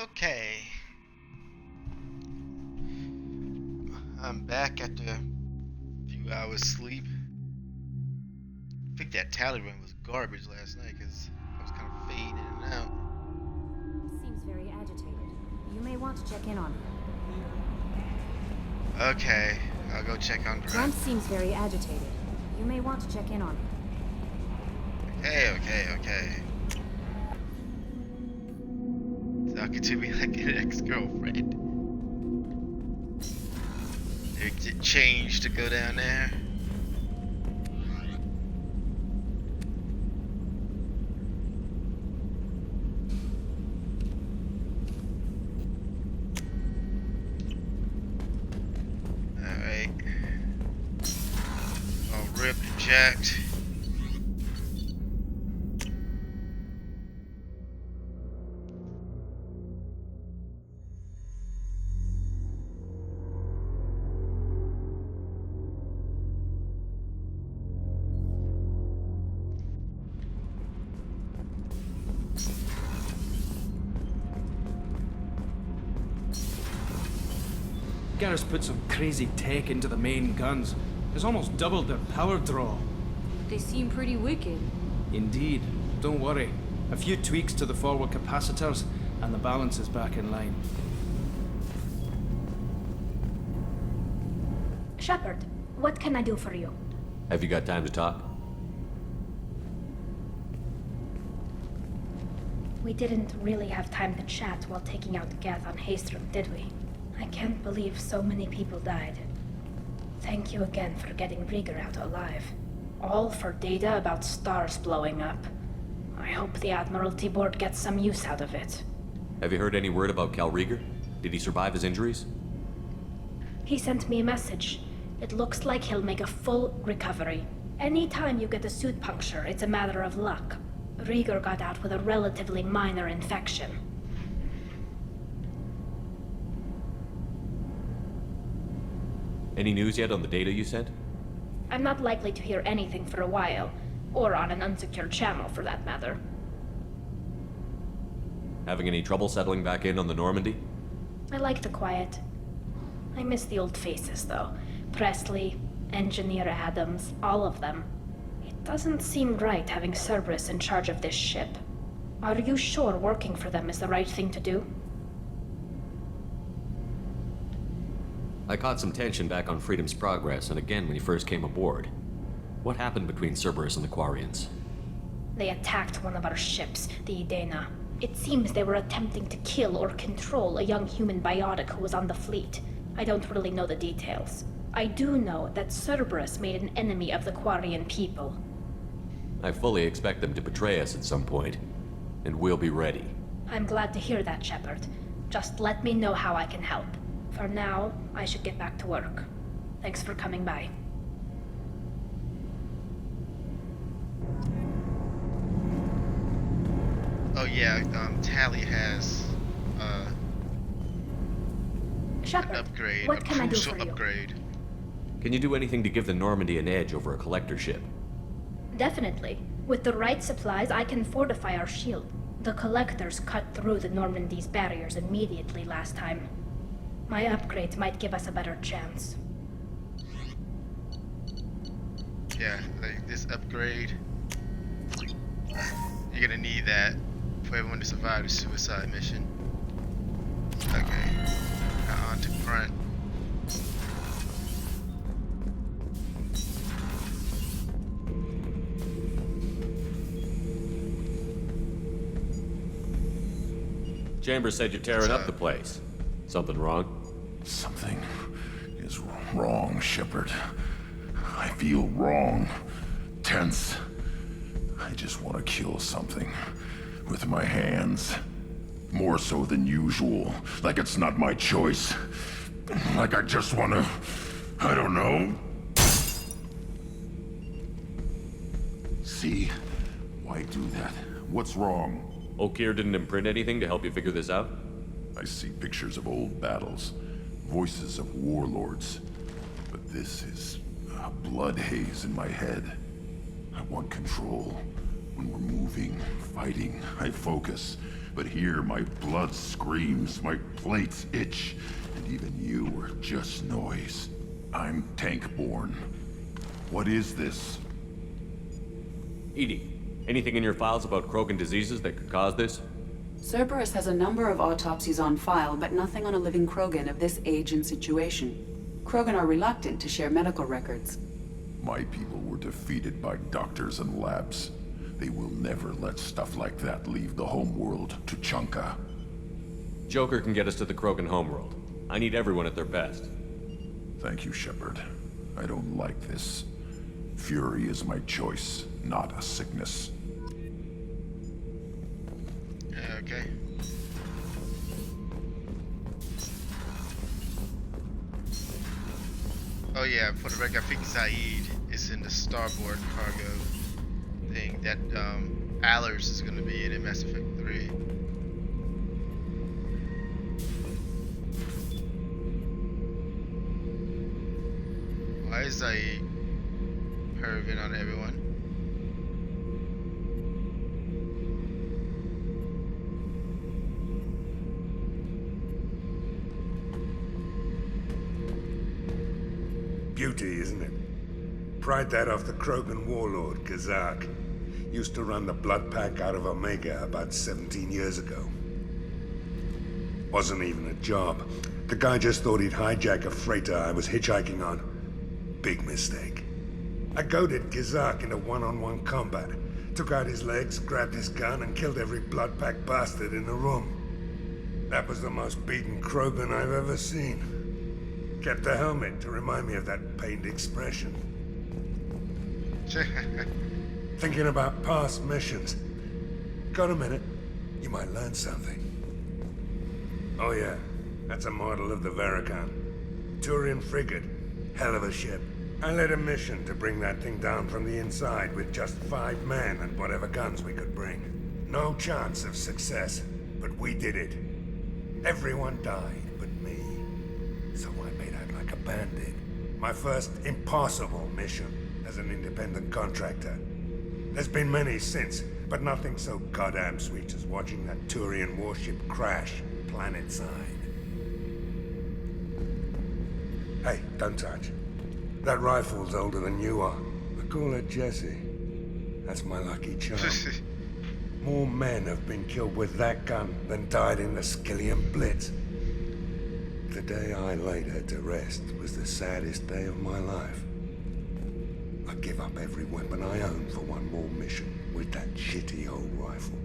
Okay. I'm back after a few hours sleep. I think that tally run was garbage last night because I was kind of fading in and out. Seems very agitated. You may want to check in on him. Okay, I'll go check on Grunt Grunt. seems very agitated. You may want to check in on him. Okay. Talking to me like an ex-girlfriend. It changed to go down there. Alright. All ripped and jacked. Garrus put some crazy tech into the main guns. It's almost doubled their power draw. They seem pretty wicked. Indeed. Don't worry. A few tweaks to the forward capacitors, and the balance is back in line. Shepard, what can I do for you? Have you got time to talk? We didn't really have time to chat while taking out Gath on Haestrom, did we? I can't believe so many people died. Thank you again for getting Rieger out alive. All for data about stars blowing up. I hope the Admiralty Board gets some use out of it. Have you heard any word about Cal Rieger? Did he survive his injuries? He sent me a message. It looks like he'll make a full recovery. Anytime you get a suit puncture, it's a matter of luck. Rieger got out with a relatively minor infection. Any news yet on the data you sent? I'm not likely to hear anything for a while, or on an unsecured channel for that matter. Having any trouble settling back in on the Normandy? I like the quiet. I miss the old faces, though. Presley, Engineer Adams, all of them. It doesn't seem right having Cerberus in charge of this ship. Are you sure working for them is the right thing to do? I caught some tension back on Freedom's Progress, and again when you first came aboard. What happened between Cerberus and the Quarians? They attacked one of our ships, the Edena. It seems they were attempting to kill or control a young human biotic who was on the fleet. I don't really know the details. I do know that Cerberus made an enemy of the Quarian people. I fully expect them to betray us at some point, and we'll be ready. I'm glad to hear that, Shepard. Just let me know how I can help. For now, I should get back to work. Thanks for coming by. Oh yeah, Tally has Shepard, an upgrade, what a can I do crucial for you? upgrade. Can you do anything to give the Normandy an edge over a collector ship? Definitely. With the right supplies, I can fortify our shield. The Collectors cut through the Normandy's barriers immediately last time. My upgrades might give us a better chance. Yeah, like this upgrade. You're gonna need that for everyone to survive the suicide mission. Okay, now on to Grunt. Chambers said you're tearing up the place. Something wrong? Something is wrong, Shepard. I feel wrong. Tense. I just want to kill something. With my hands. More so than usual. Like it's not my choice. Like I just want to... I don't know. See? Why do that? What's wrong? Okeer didn't imprint anything to help you figure this out? I see pictures of old battles. voices of warlords. But this is a blood haze in my head. I want control. When we're moving, fighting, I focus. But here, my blood screams, my plates itch, and even you are just noise. I'm tank-born. What is this? EDI, anything in your files about Krogan diseases that could cause this? Cerberus has a number of autopsies on file, but nothing on a living Krogan of this age and situation. Krogan are reluctant to share medical records. My people were defeated by doctors and labs. They will never let stuff like that leave the homeworld to Chunka. Joker can get us to the Krogan homeworld. I need everyone at their best. Thank you, Shepard. I don't like this. Fury is my choice, not a sickness. Okay. Oh yeah, for the record, I think Zaid is in the starboard cargo thing that Allers is going to be in Mass Effect 3. Why is Zaid perving on everyone? Beauty, isn't it? Pried that off the Krogan warlord, Gazak. Used to run the Blood Pack out of Omega about 17 years ago. Wasn't even a job. The guy just thought he'd hijack a freighter I was hitchhiking on. Big mistake. I goaded Gazak into one-on-one combat. Took out his legs, grabbed his gun, and killed every Blood Pack bastard in the room. That was the most beaten Krogan I've ever seen. Kept the helmet to remind me of that pained expression. Thinking about past missions. Got a minute? You might learn something. Oh yeah, that's a model of the Veracon. Turian frigate. Hell of a ship. I led a mission to bring that thing down from the inside with just 5 men and whatever guns we could bring. No chance of success, but we did it. Everyone died but me. So I made out like a bandit. My first impossible mission as an independent contractor. There's been many since, but nothing so goddamn sweet as watching that Turian warship crash planet-side. Hey, don't touch. That rifle's older than you are. I call it Jesse. That's my lucky charm. More men have been killed with that gun than died in the Skillian Blitz. The day I laid her to rest was the saddest day of my life. I'd give up every weapon I own for one more mission with that shitty old rifle.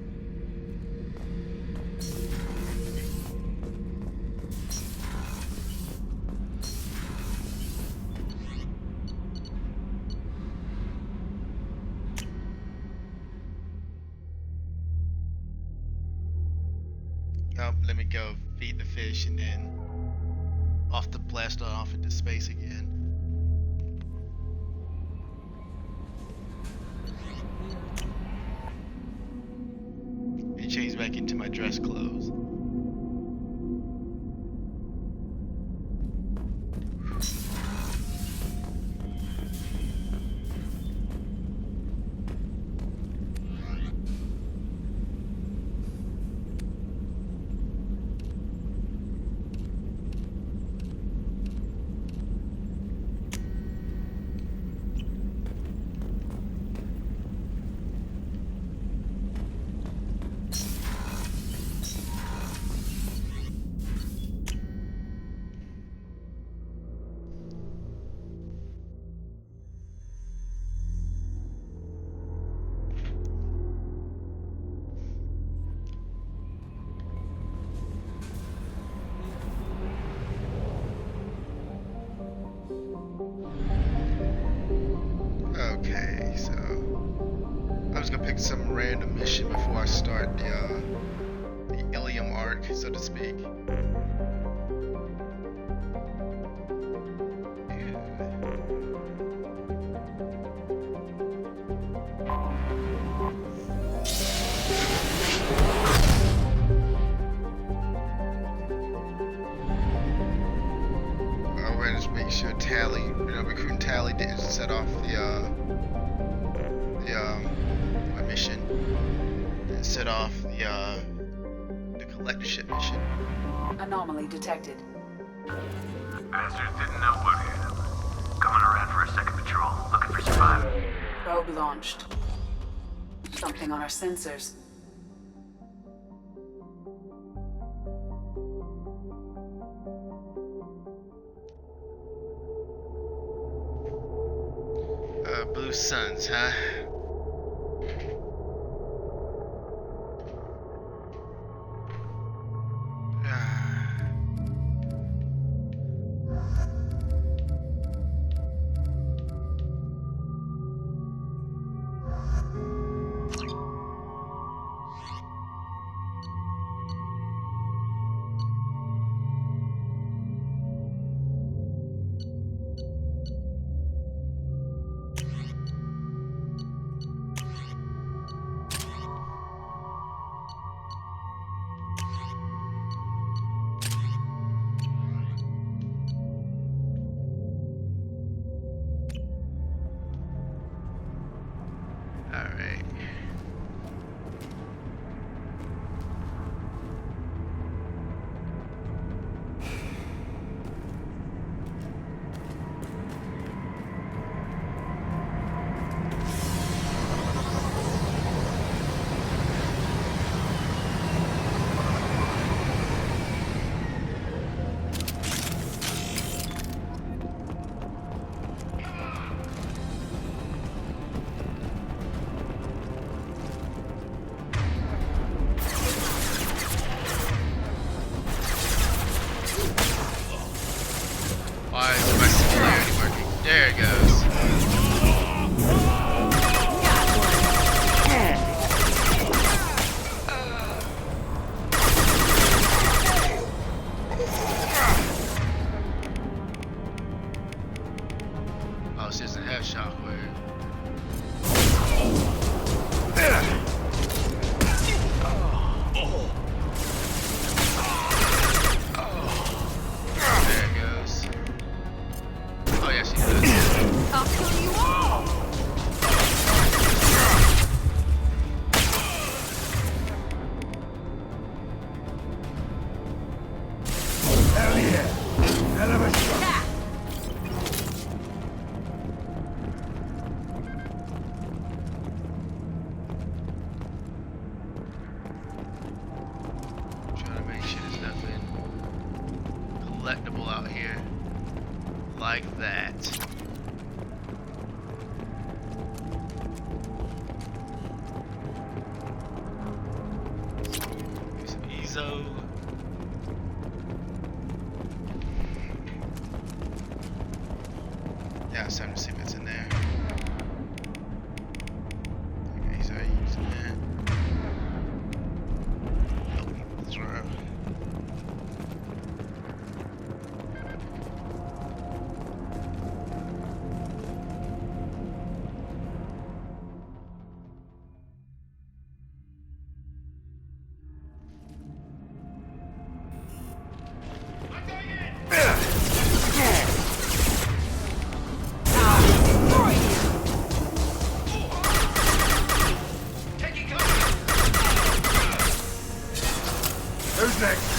Oh, let me go feed the fish and then off to blast off into space again. And change back into my dress clothes. Okay, so I'm just gonna pick some random mission before I start the Ilium arc, so to speak. Tally, recruiting Tally didn't set off the mission. Didn't set off the collectorship mission. Anomaly detected. Bastards didn't know what hit them. Coming around for a second patrol, looking for survivors. Probe launched. Something on our sensors. Blue Suns, huh? Alright. Why is my singularity working? There it goes. Oh, she doesn't have shockwave. There it goes. Oh yeah, she does. I'll kill you all! Hell yeah! Hell of a shot! Trying to make sure there's nothing collectible out here like that. Use some Ezo. Yeah, it's time to see what's in there. Okay, Ezo, using that. Nope, that's right. Who's next?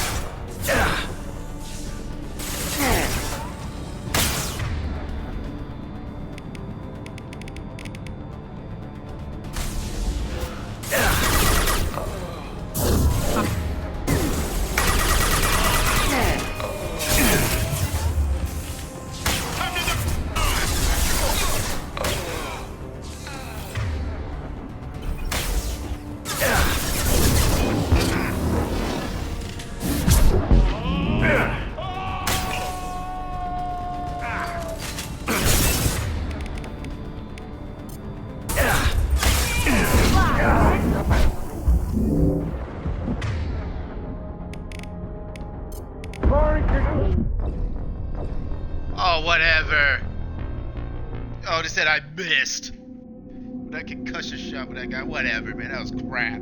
Oh, whatever. Oh, they said I missed. That concussion shot with that guy. Whatever, man. That was crap.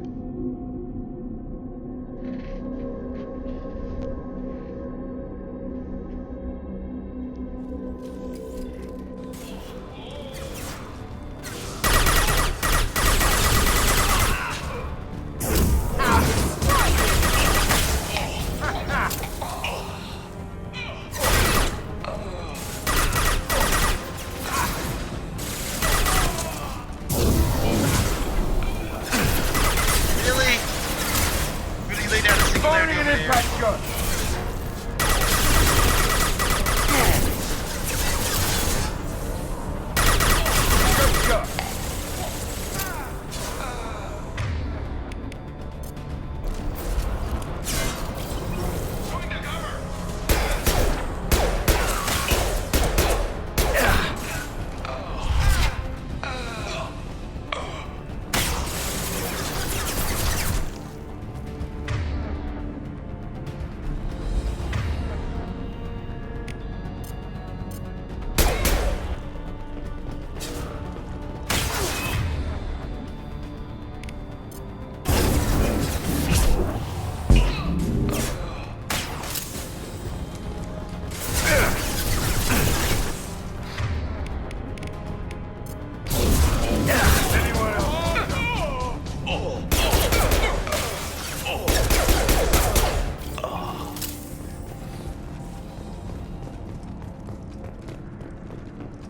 Sending an impact gun! Good shot!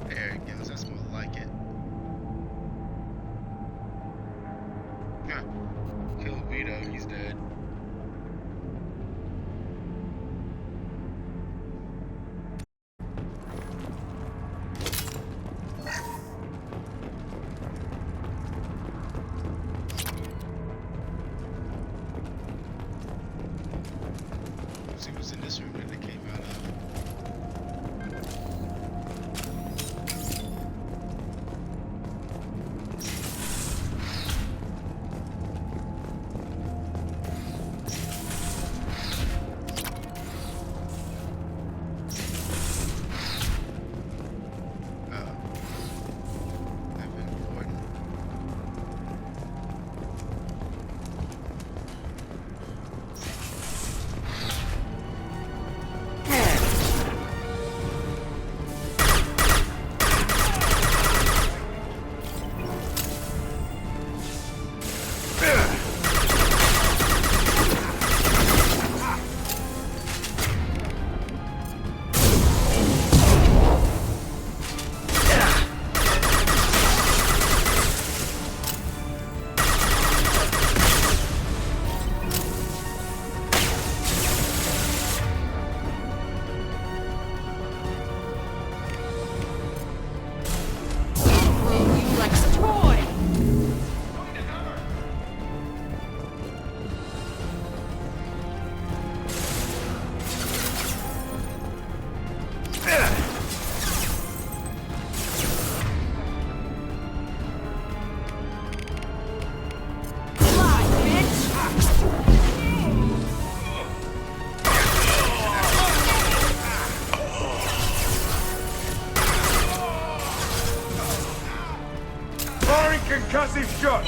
There it goes. That's more like it. Huh. Kill Vito. He's dead. Let's see what's in this room that they came out of. Evan Gordon. Firing concussive shot!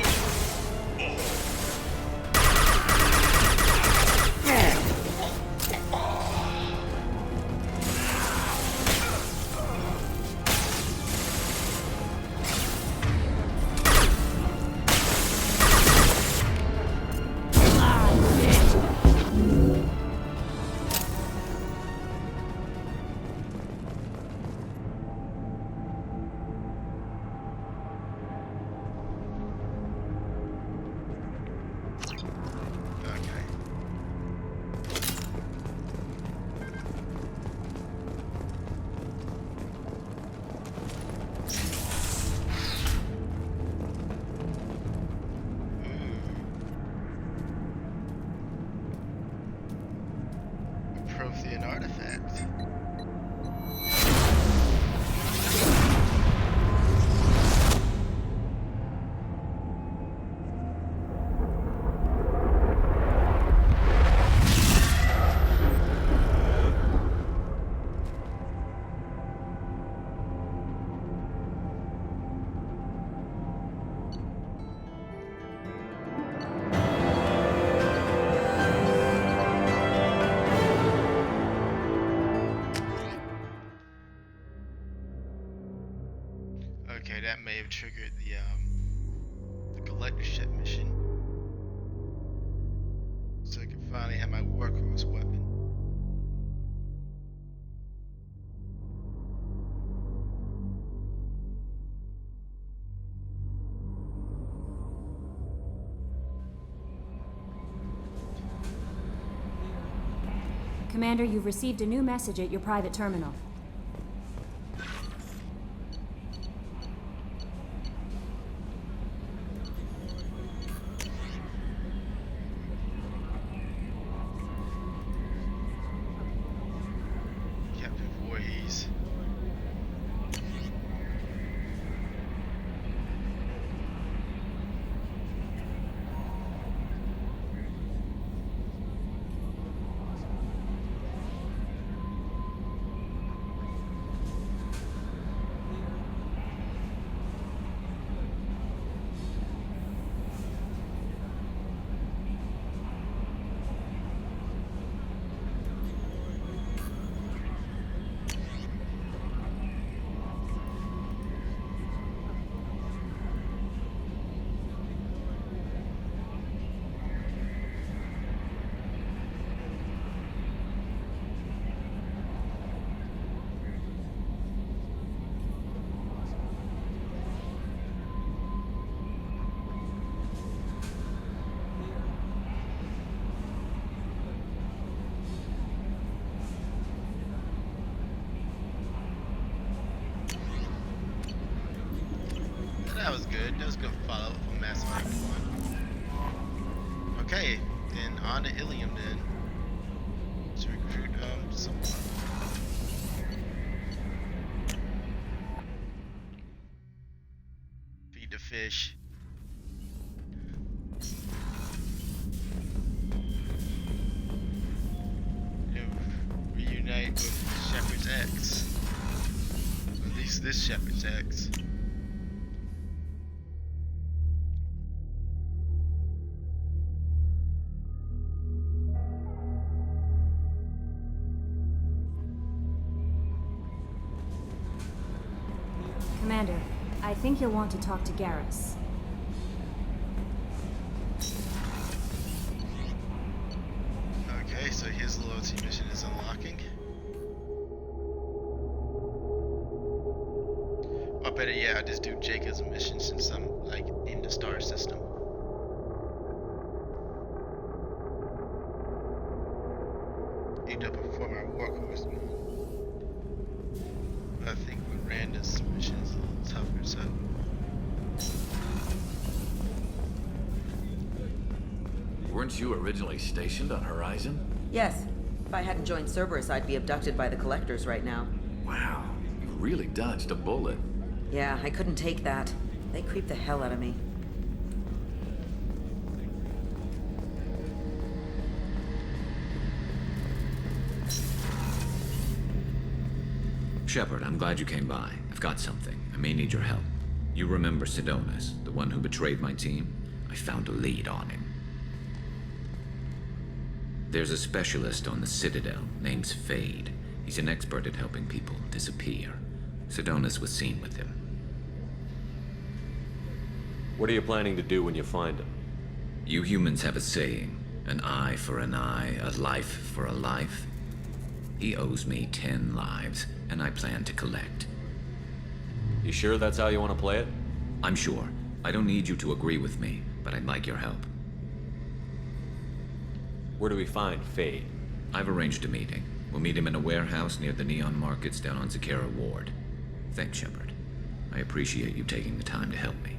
Okay. Prothean artifact. Okay, that may have triggered the collectorship mission. So I can finally have my workhorse weapon. Commander, you've received a new message at your private terminal. Captain Voorhees. That was good. That was a good follow up from Mass Effect 1. Okay, then on to Ilium then. To recruit someone. Feed the fish. Reunite with Shepard's ex. At least this Shepard's ex. Commander, I think you'll want to talk to Garrus. Okay, so his loyalty mission is unlocking. Or better yet, I'll just do Jacob's mission since I'm like in the star system. Need to perform our workhorse mode. But I think Miranda's mission is a little tougher, so. Weren't you originally stationed on Horizon? Yes. If I hadn't joined Cerberus, I'd be abducted by the Collectors right now. Wow, you really dodged a bullet. Yeah, I couldn't take that. They creep the hell out of me. Shepard, I'm glad you came by. I've got something. I may need your help. You remember Sidonus, the one who betrayed my team? I found a lead on him. There's a specialist on the Citadel, name's Fade. He's an expert at helping people disappear. Sidonus was seen with him. What are you planning to do when you find him? You humans have a saying, an eye for an eye, a life for a life. He owes me 10 lives, and I plan to collect. You sure that's how you want to play it? I'm sure. I don't need you to agree with me, but I'd like your help. Where do we find Fade? I've arranged a meeting. We'll meet him in a warehouse near the Neon Markets down on Zakera Ward. Thanks, Shepard. I appreciate you taking the time to help me.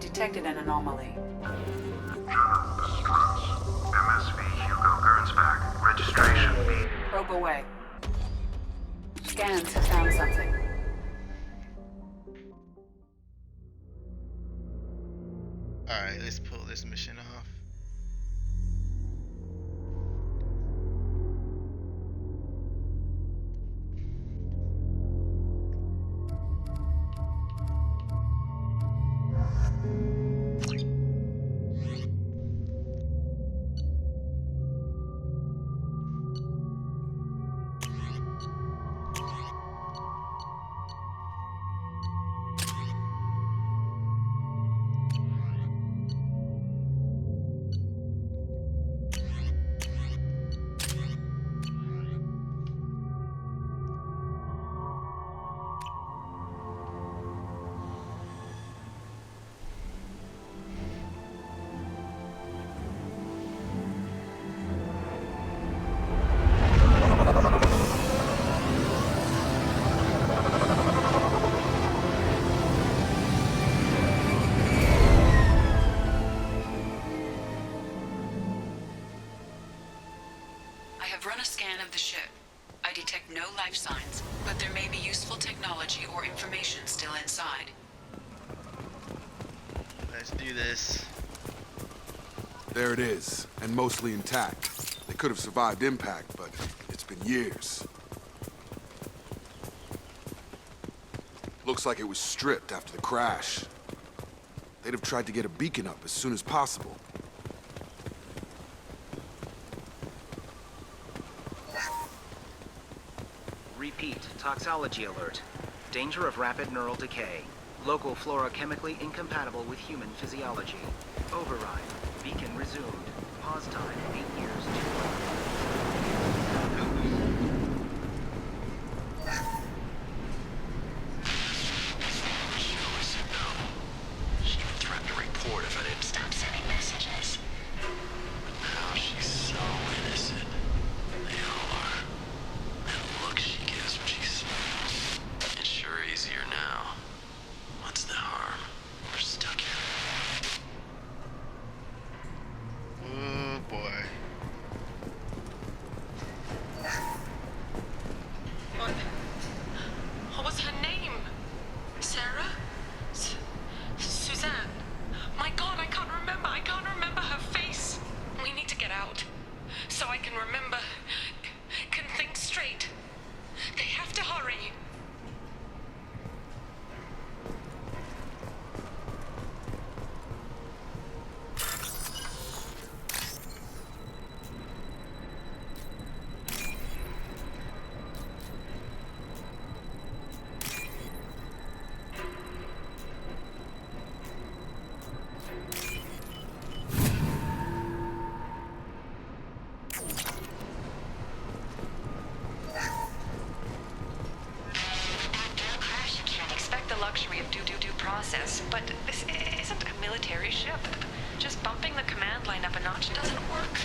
Detected an anomaly. Jenna, this is Travis. MSV Hugo Gernsback. Registration B. Probe away. Scans have found something. Alright, let's pull this mission off. I detect no life signs, but there may be useful technology or information still inside. Let's do this. There it is, and mostly intact. They could have survived impact, but it's been years. Looks like it was stripped after the crash. They'd have tried to get a beacon up as soon as possible. Repeat, toxology alert. Danger of rapid neural decay. Local flora chemically incompatible with human physiology. Override. Beacon resumed. Pause time 8 years She would threaten to report if I didn't stop sending messages. But now she's so innocent. They all are. That look she gives when she smiles. It's sure easier now. What's the harm? We're stuck here. Oh boy. What was her name? Sarah? Suzanne? My God, I can't remember. I can't remember her face. We need to get out. So I can remember. Can think straight. They have to hurry. Luxury of due process, but this isn't a military ship. Just bumping the command line up a notch doesn't work.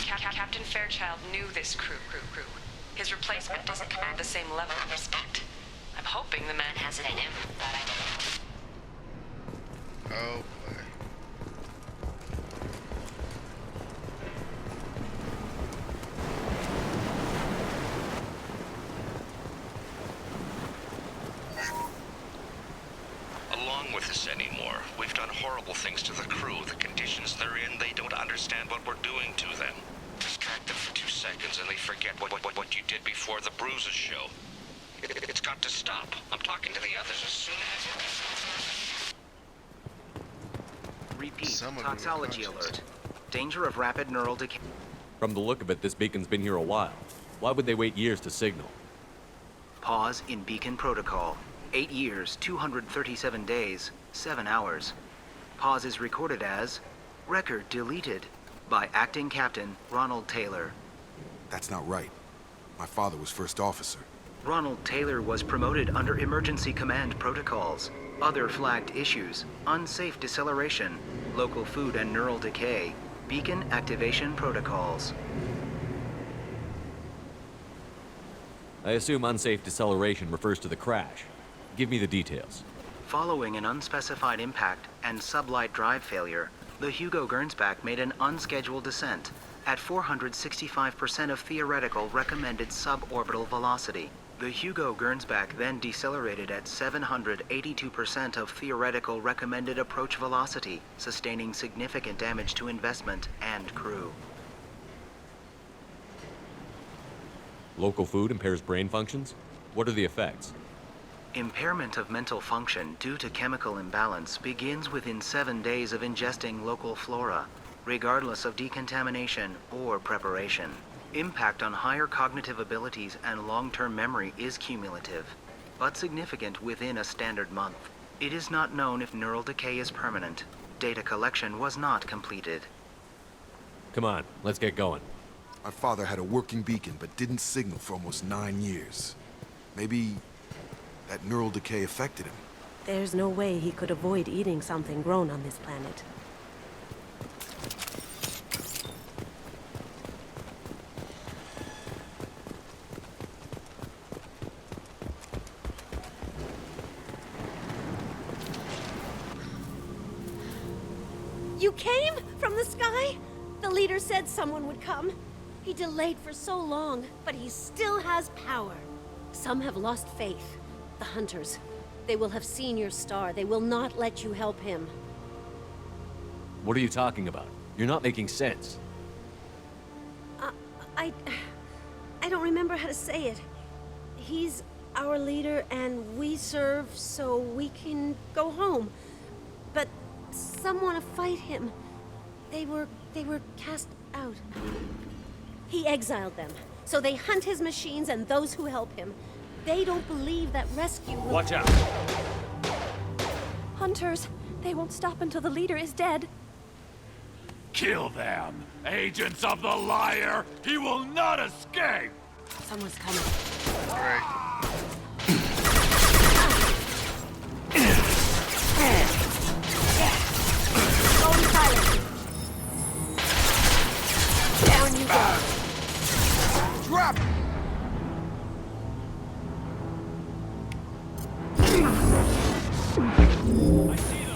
Captain Fairchild knew this crew. His replacement doesn't command the same level of respect. I'm hoping the man has it in him, but I don't. Oh boy. Along with this anymore. We've done horrible things to the crew. The conditions they're in, they don't understand what we're doing to them. Distract them for 2 seconds and they forget what you did before the bruises show. It's got to stop. I'm talking to the others as soon as... Repeat, toxology alert. Danger of rapid neural decay. From the look of it, this beacon's been here a while. Why would they wait years to signal? Pause in beacon protocol. 8 years, 237 days, 7 hours. Pause is recorded as record deleted by Acting Captain Ronald Taylor. That's not right. My father was first officer. Ronald Taylor was promoted under emergency command protocols. Other flagged issues: unsafe deceleration, local food and neural decay, beacon activation protocols. I assume unsafe deceleration refers to the crash. Give me the details. Following an unspecified impact and sublight drive failure, the Hugo Gernsback made an unscheduled descent. at 465% of theoretical recommended suborbital velocity. The Hugo Gernsback then decelerated at 782% of theoretical recommended approach velocity, sustaining significant damage to investment and crew. Local food impairs brain functions? What are the effects? Impairment of mental function due to chemical imbalance begins within 7 days of ingesting local flora, regardless of decontamination or preparation. Impact on higher cognitive abilities and long-term memory is cumulative, but significant within a standard month. It is not known if neural decay is permanent. Data collection was not completed. Come on, let's get going. My father had a working beacon, but didn't signal for almost 9 years. Maybe that neural decay affected him. There's no way he could avoid eating something grown on this planet. You came from the sky? The leader said someone would come. He delayed for so long, but he still has power. Some have lost faith. The Hunters. They will have seen your star. They will not let you help him. What are you talking about? You're not making sense. I don't remember how to say it. He's our leader and we serve so we can go home. But some want to fight him. They were cast out. He exiled them, so they hunt his machines and those who help him. They don't believe that rescue will— Watch out! Hunters, they won't stop until the leader is dead. Kill them! Agents of the liar! He will not escape! Someone's coming. Alright. Going silent. Down you go. Drop! I see them!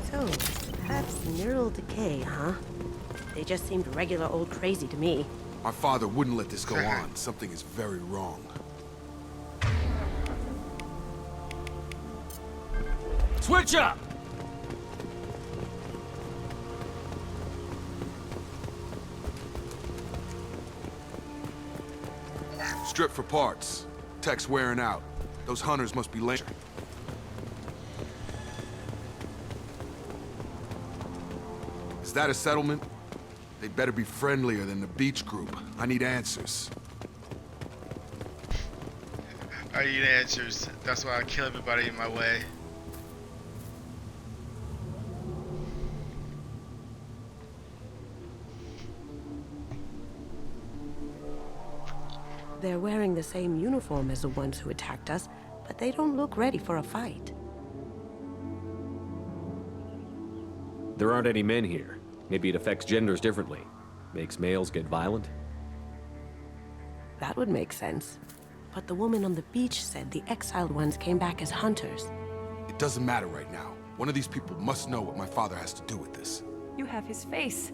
So, perhaps neural decay, huh? They just seemed regular old crazy to me. My father wouldn't let this go on. Something is very wrong. Switch up! Strip for parts. Tech's wearing out. Those hunters must be late. Is that a settlement? They'd better be friendlier than the beach group. I need answers. I need answers. That's why I kill everybody in my way. They're wearing the same uniform as the ones who attacked us, but they don't look ready for a fight. There aren't any men here. Maybe it affects genders differently. Makes males get violent? That would make sense. But the woman on the beach said the exiled ones came back as hunters. It doesn't matter right now. One of these people must know what my father has to do with this. You have his face.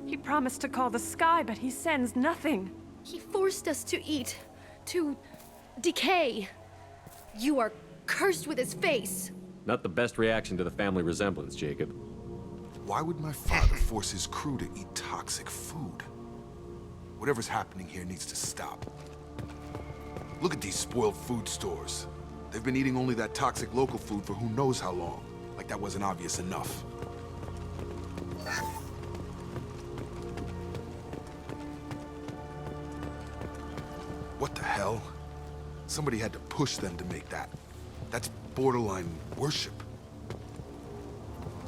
He promised to call the sky, but he sends nothing. He forced us to eat, to decay. You are cursed with his face. Not the best reaction to the family resemblance, Jacob. Why would my father force his crew to eat toxic food? Whatever's happening here needs to stop. Look at these spoiled food stores. They've been eating only that toxic local food for who knows how long. Like that wasn't obvious enough. What the hell? Somebody had to push them to make that. That's borderline worship.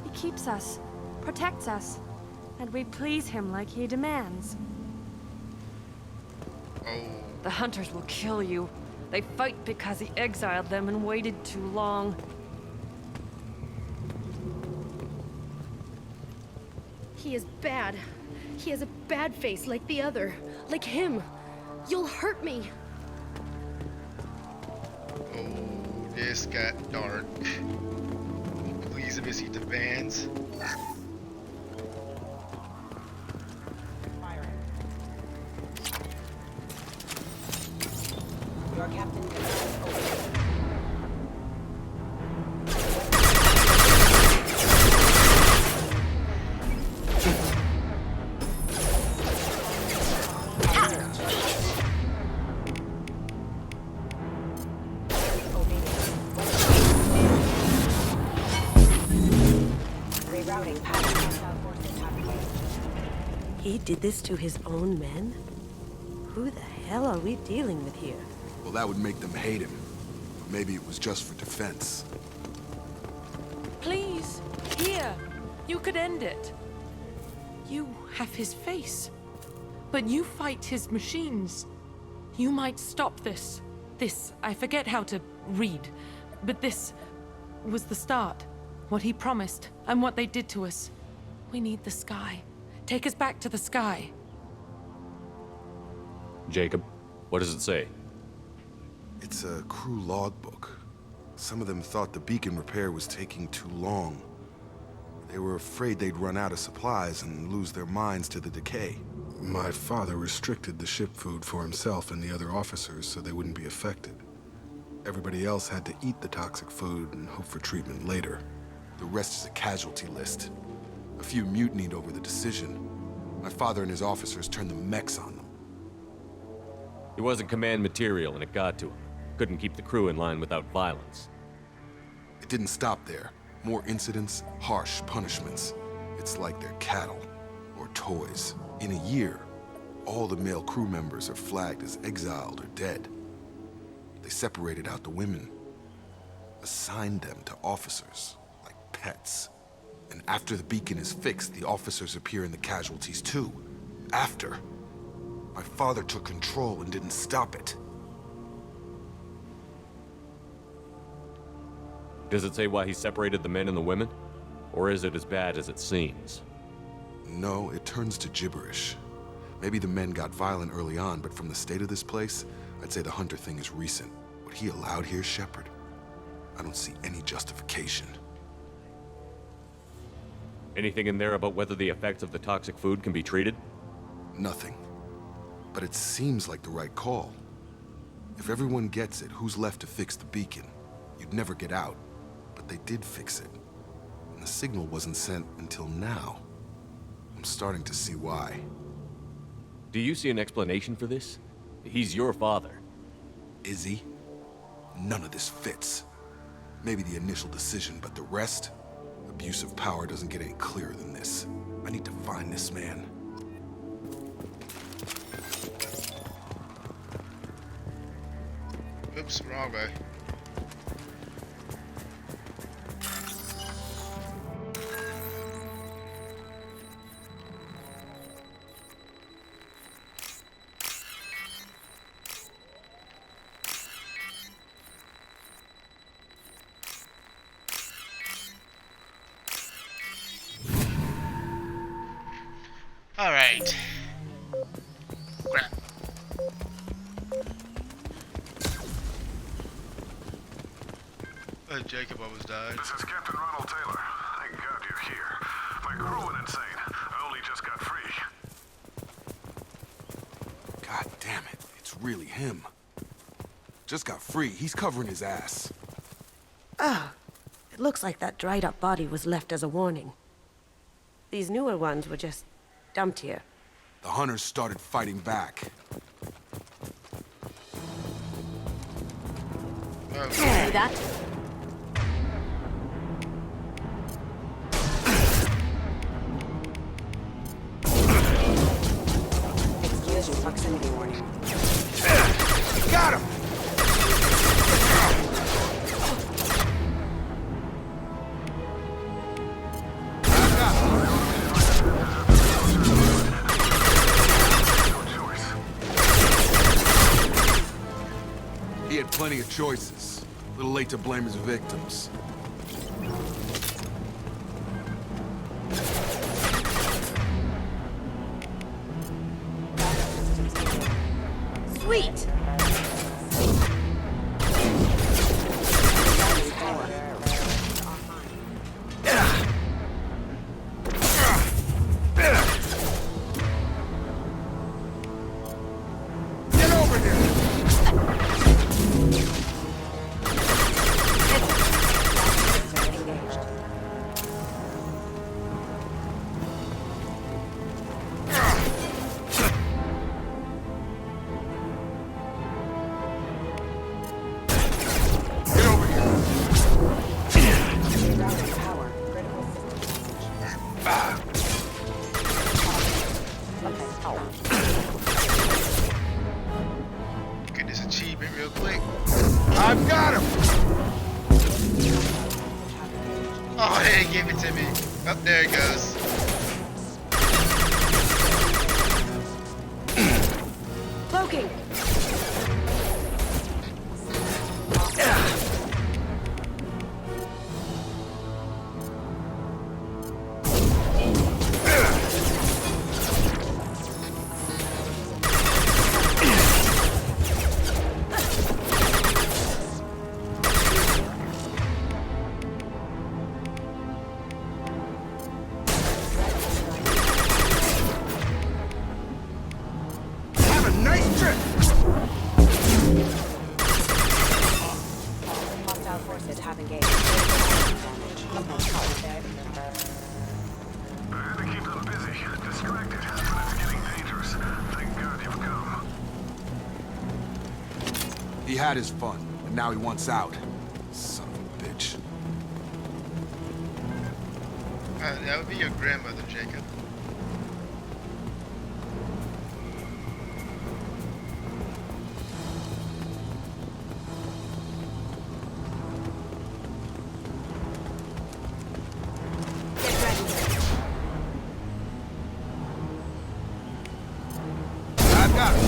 He keeps us, protects us, and we please him like he demands. The hunters will kill you. They fight because he exiled them and waited too long. He is bad. He has a bad face like the other. Like him. You'll hurt me. Oh, this got dark. Please let me see the vans. Your captain He did this to his own men? Who the hell are we dealing with here? Well, that would make them hate him. But maybe it was just for defense. Please, here. You could end it. You have his face. But you fight his machines. You might stop this. This, I forget how to read. But this was the start. What he promised, and what they did to us. We need the sky. Take us back to the sky. Jacob, what does it say? It's a crew logbook. Some of them thought the beacon repair was taking too long. They were afraid they'd run out of supplies and lose their minds to the decay. My father restricted the ship food for himself and the other officers so they wouldn't be affected. Everybody else had to eat the toxic food and hope for treatment later. The rest is a casualty list. A few mutinied over the decision. My father and his officers turned the mechs on them. He wasn't command material and it got to him. Couldn't keep the crew in line without violence. It didn't stop there. More incidents, harsh punishments. It's like they're cattle or toys. In a year, all the male crew members are flagged as exiled or dead. They separated out the women, assigned them to officers like pets. And after the beacon is fixed, the officers appear in the casualties too. After. My father took control and didn't stop it. Does it say why he separated the men and the women? Or is it as bad as it seems? No, it turns to gibberish. Maybe the men got violent early on, but from the state of this place, I'd say the Hunter thing is recent. What he allowed here, Shepard, I don't see any justification. Anything in there about whether the effects of the toxic food can be treated? Nothing. But it seems like the right call. If everyone gets it, who's left to fix the beacon? You'd never get out. But they did fix it. And the signal wasn't sent until now. I'm starting to see why. Do you see an explanation for this? He's your father. Is he? None of this fits. Maybe the initial decision, but the rest? Abuse of power doesn't get any clearer than this. I need to find this man. Oops, wrong way. All right. Crap. Jacob almost died. This is Captain Ronald Taylor. Thank God you're here. My crew went insane. I only just got free. God damn it. It's really him. Just got free. He's covering his ass. Ah, it looks like that dried up body was left as a warning. These newer ones were just dumped here. The hunters started fighting back. See that? Excuse your proximity warning. Got him! plenty of choices. A little late to blame his victims. Sweet! Get this achievement real quick. I've got him! Oh, hey, give it to me. Up there it goes. Cloaking! Have a nice trip! Hostile forces have engaged. I had to keep them busy, distracted, but it's getting dangerous. Thank God you've come. He had his fun, and now he wants out. Son of a bitch. That would be your grandmother, Jacob. I've got him.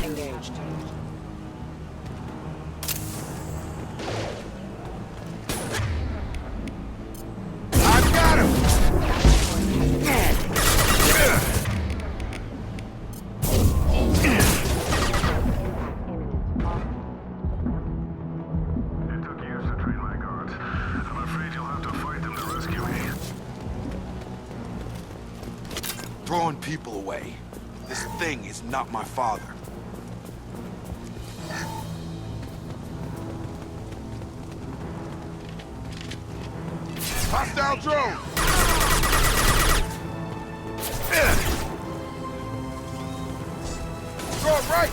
Engaged. I've got him! It took years to train my guards. I'm afraid you'll have to fight them to rescue me. Throwing people away. This thing is not my father. Hostile drone! Throw it right!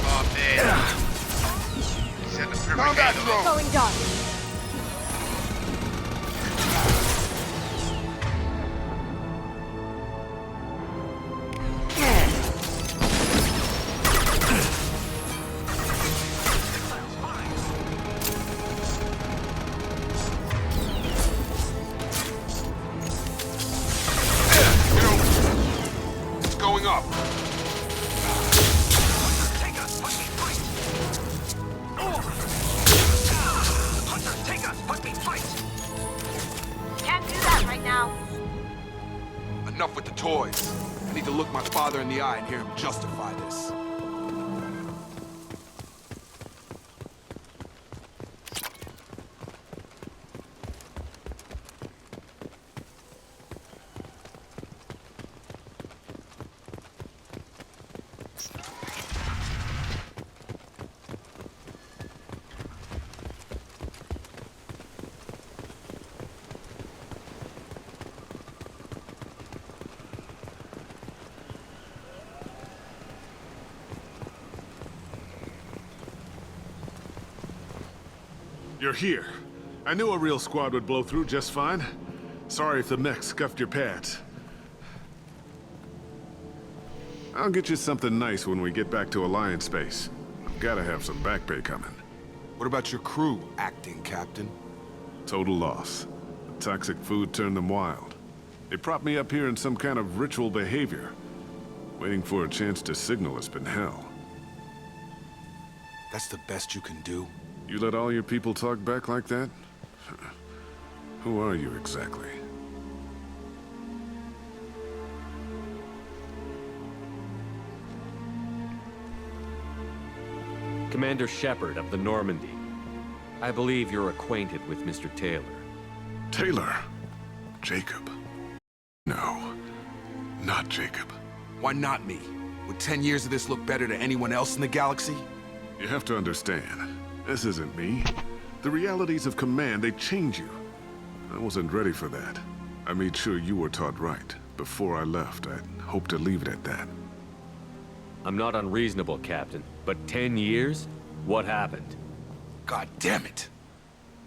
Oh, man. He's in the Combat permanent. drone! Going dark. It's going up. Take us, put me fight! Hunter, take us, put me fight! Can't do that right now. Enough with the toys. I need to look my father in the eye and hear him justify this. You're here. I knew a real squad would blow through just fine. Sorry if the mech scuffed your pads. I'll get you something nice when we get back to Alliance base. I've gotta have some back pay coming. What about your crew, acting captain? Total loss. The toxic food turned them wild. They propped me up here in some kind of ritual behavior. Waiting for a chance to signal has been hell. That's the best you can do? You let all your people talk back like that? Who are you exactly? Commander Shepard of the Normandy. I believe you're acquainted with Mr. Taylor. Taylor? Jacob? No, not Jacob. Why not me? Would 10 years of this look better to anyone else in the galaxy? You have to understand, this isn't me. The realities of command, they change you. I wasn't ready for that. I made sure you were taught right. Before I left, I'd hoped to leave it at that. I'm not unreasonable, Captain, but 10 years? What happened? God damn it!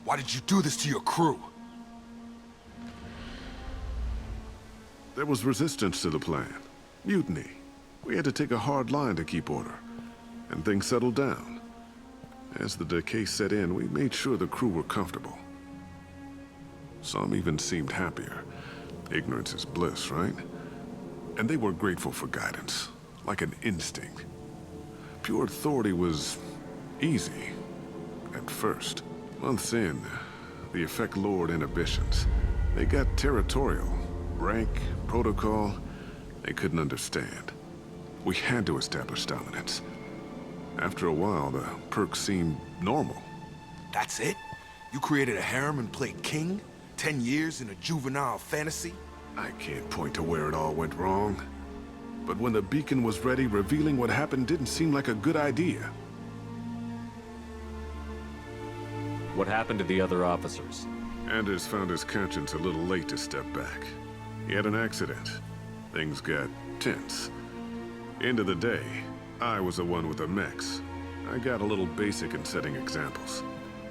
Why did you do this to your crew? There was resistance to the plan. Mutiny. We had to take a hard line to keep order. And things settled down. As the decay set in, we made sure the crew were comfortable. Some even seemed happier. Ignorance is bliss, right? And they were grateful for guidance, like an instinct. Pure authority was easy, at first. Months in, the effect lowered inhibitions. They got territorial. Rank, protocol, they couldn't understand. We had to establish dominance. After a while, the perks seemed normal. That's it? You created a harem and played king? 10 years in a juvenile fantasy? I can't point to where it all went wrong. But when the beacon was ready, revealing what happened didn't seem like a good idea. What happened to the other officers? Anders found his conscience a little late to step back. He had an accident. Things got tense. End of the day, I was the one with the mechs. I got a little basic in setting examples.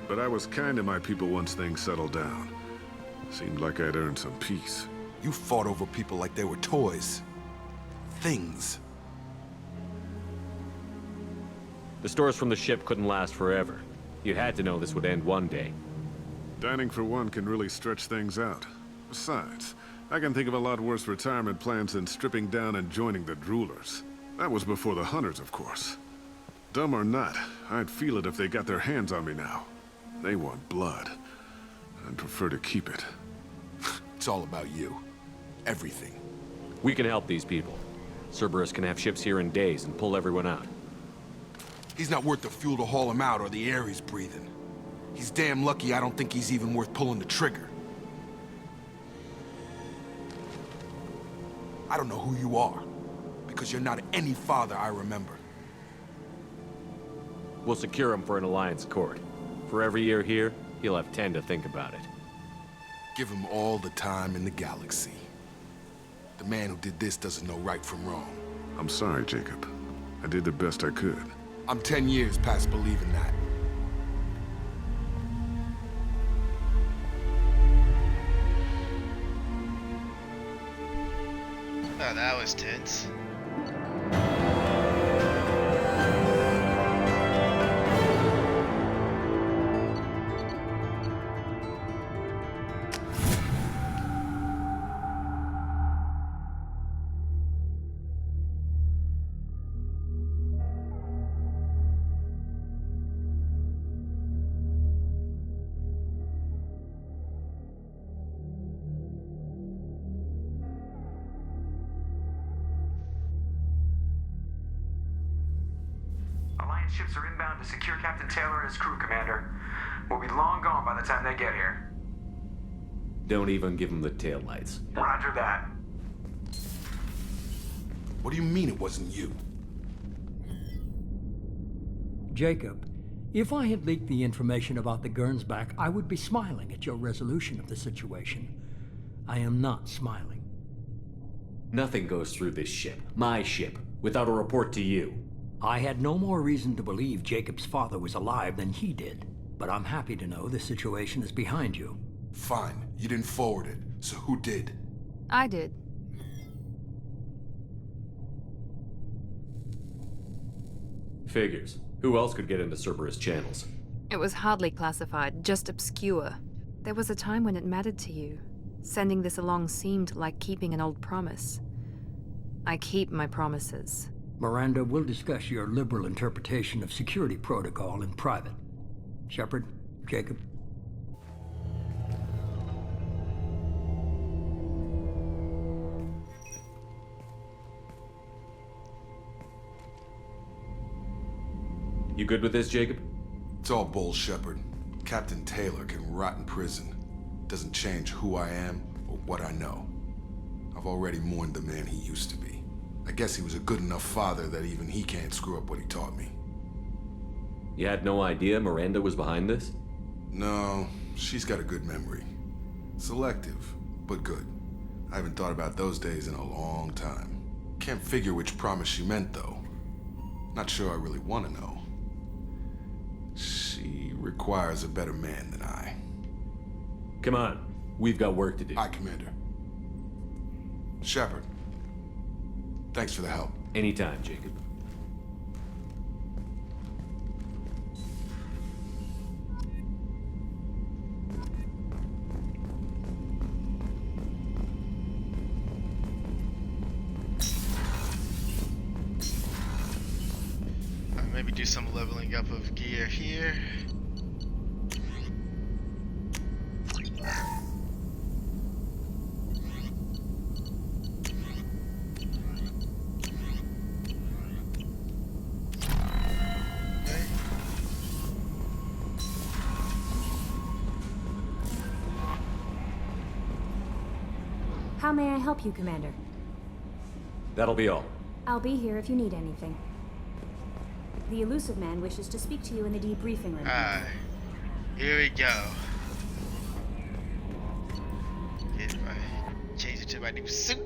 But I was kind to my people once things settled down. Seemed like I'd earned some peace. You fought over people like they were toys. Things. The stores from the ship couldn't last forever. You had to know this would end one day. Dining for one can really stretch things out. Besides, I can think of a lot worse retirement plans than stripping down and joining the Droolers. That was before the Hunters, of course. Dumb or not, I'd feel it if they got their hands on me now. They want blood. I'd prefer to keep it. It's all about you. Everything. We can help these people. Cerberus can have ships here in days and pull everyone out. He's not worth the fuel to haul him out or the air he's breathing. He's damn lucky I don't think he's even worth pulling the trigger. I don't know who you are, because you're not any father I remember. We'll secure him for an Alliance court. For every year here, he'll have 10 to think about it. Give him all the time in the galaxy. The man who did this doesn't know right from wrong. I'm sorry, Jacob. I did the best I could. I'm 10 years past believing that. Oh, that was tense. Ships are inbound to secure Captain Taylor and his crew, Commander. We'll be long gone by the time they get here. Don't even give him the taillights. Roger that. What do you mean it wasn't you? Jacob, if I had leaked the information about the Gernsback, I would be smiling at your resolution of the situation. I am not smiling. Nothing goes through this ship, my ship, without a report to you. I had no more reason to believe Jacob's father was alive than he did, but I'm happy to know the situation is behind you. Fine, you didn't forward it, so who did? I did. Figures. Who else could get into Cerberus channels? It was hardly classified, just obscure. There was a time when it mattered to you. Sending this along seemed like keeping an old promise. I keep my promises. Miranda, we'll discuss your liberal interpretation of security protocol in private. Shepard, Jacob. You good with this, Jacob? It's all bull, Shepard. Captain Taylor can rot in prison. Doesn't change who I am or what I know. I've already mourned the man he used to be. I guess he was a good enough father that even he can't screw up what he taught me. You had no idea Miranda was behind this? No, she's got a good memory. Selective, but good. I haven't thought about those days in a long time. Can't figure which promise she meant, though. Not sure I really want to know. She requires a better man than I. Come on, we've got work to do. Aye, Commander. Shepard, thanks for the help. Anytime, Jacob. Maybe do some leveling up of gear here. How may I help you, Commander? That'll be all. I'll be here if you need anything. The Elusive Man wishes to speak to you in the debriefing room. Alright, here we go. Get my, change it to my new suit.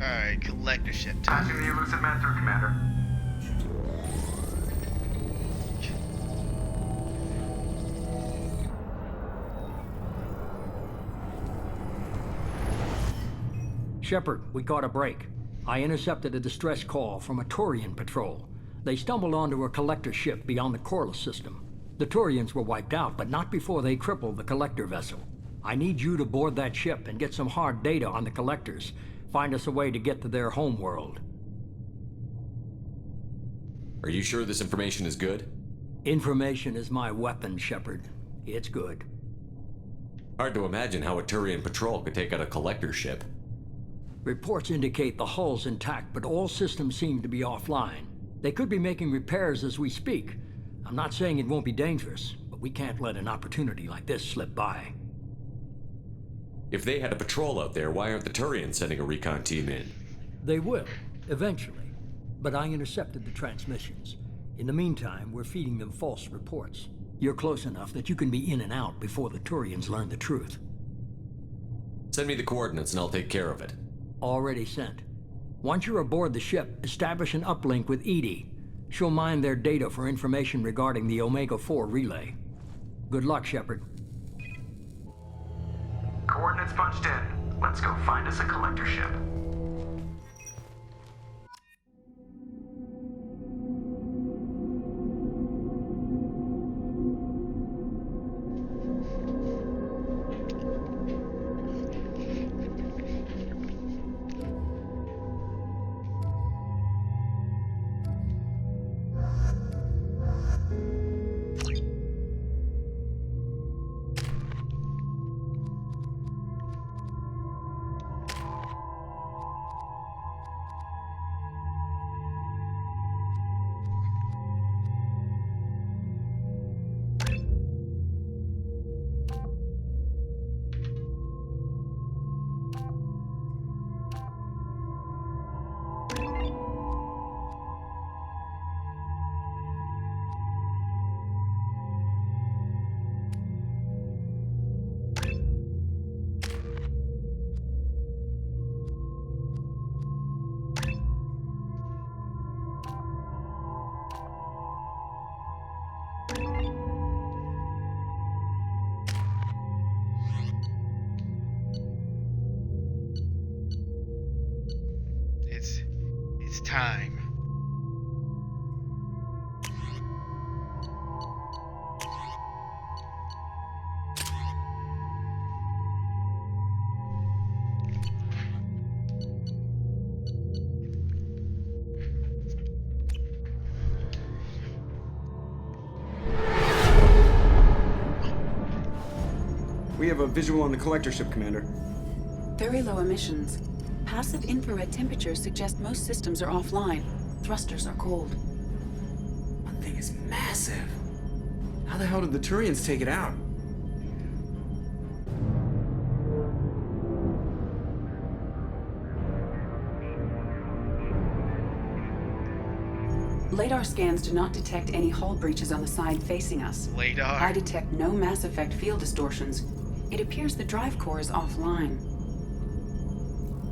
Alright, collector ship. Patching the Elusive Man through, Commander. Shepard, we caught a break. I intercepted a distress call from a Turian patrol. They stumbled onto a collector ship beyond the Corliss system. The Turians were wiped out, but not before they crippled the collector vessel. I need you to board that ship and get some hard data on the collectors. Find us a way to get to their homeworld. Are you sure this information is good? Information is my weapon, Shepard. It's good. Hard to imagine how a Turian patrol could take out a collector ship. Reports indicate the hull's intact, but all systems seem to be offline. They could be making repairs as we speak. I'm not saying it won't be dangerous, but we can't let an opportunity like this slip by. If they had a patrol out there, why aren't the Turians sending a recon team in? They will, eventually. But I intercepted the transmissions. In the meantime, we're feeding them false reports. You're close enough that you can be in and out before the Turians learn the truth. Send me the coordinates and I'll take care of it. Already sent. Once you're aboard the ship, establish an uplink with EDI. She'll mine their data for information regarding the Omega-4 relay. Good luck, Shepard. Coordinates punched in. Let's go find us a collector ship. It's time. We have a visual on the collector ship, Commander. Very low emissions. Passive infrared temperatures suggest most systems are offline. Thrusters are cold. That thing is massive. How the hell did the Turians take it out? Radar scans do not detect any hull breaches on the side facing us. Radar? I detect no Mass Effect field distortions. It appears the drive core is offline.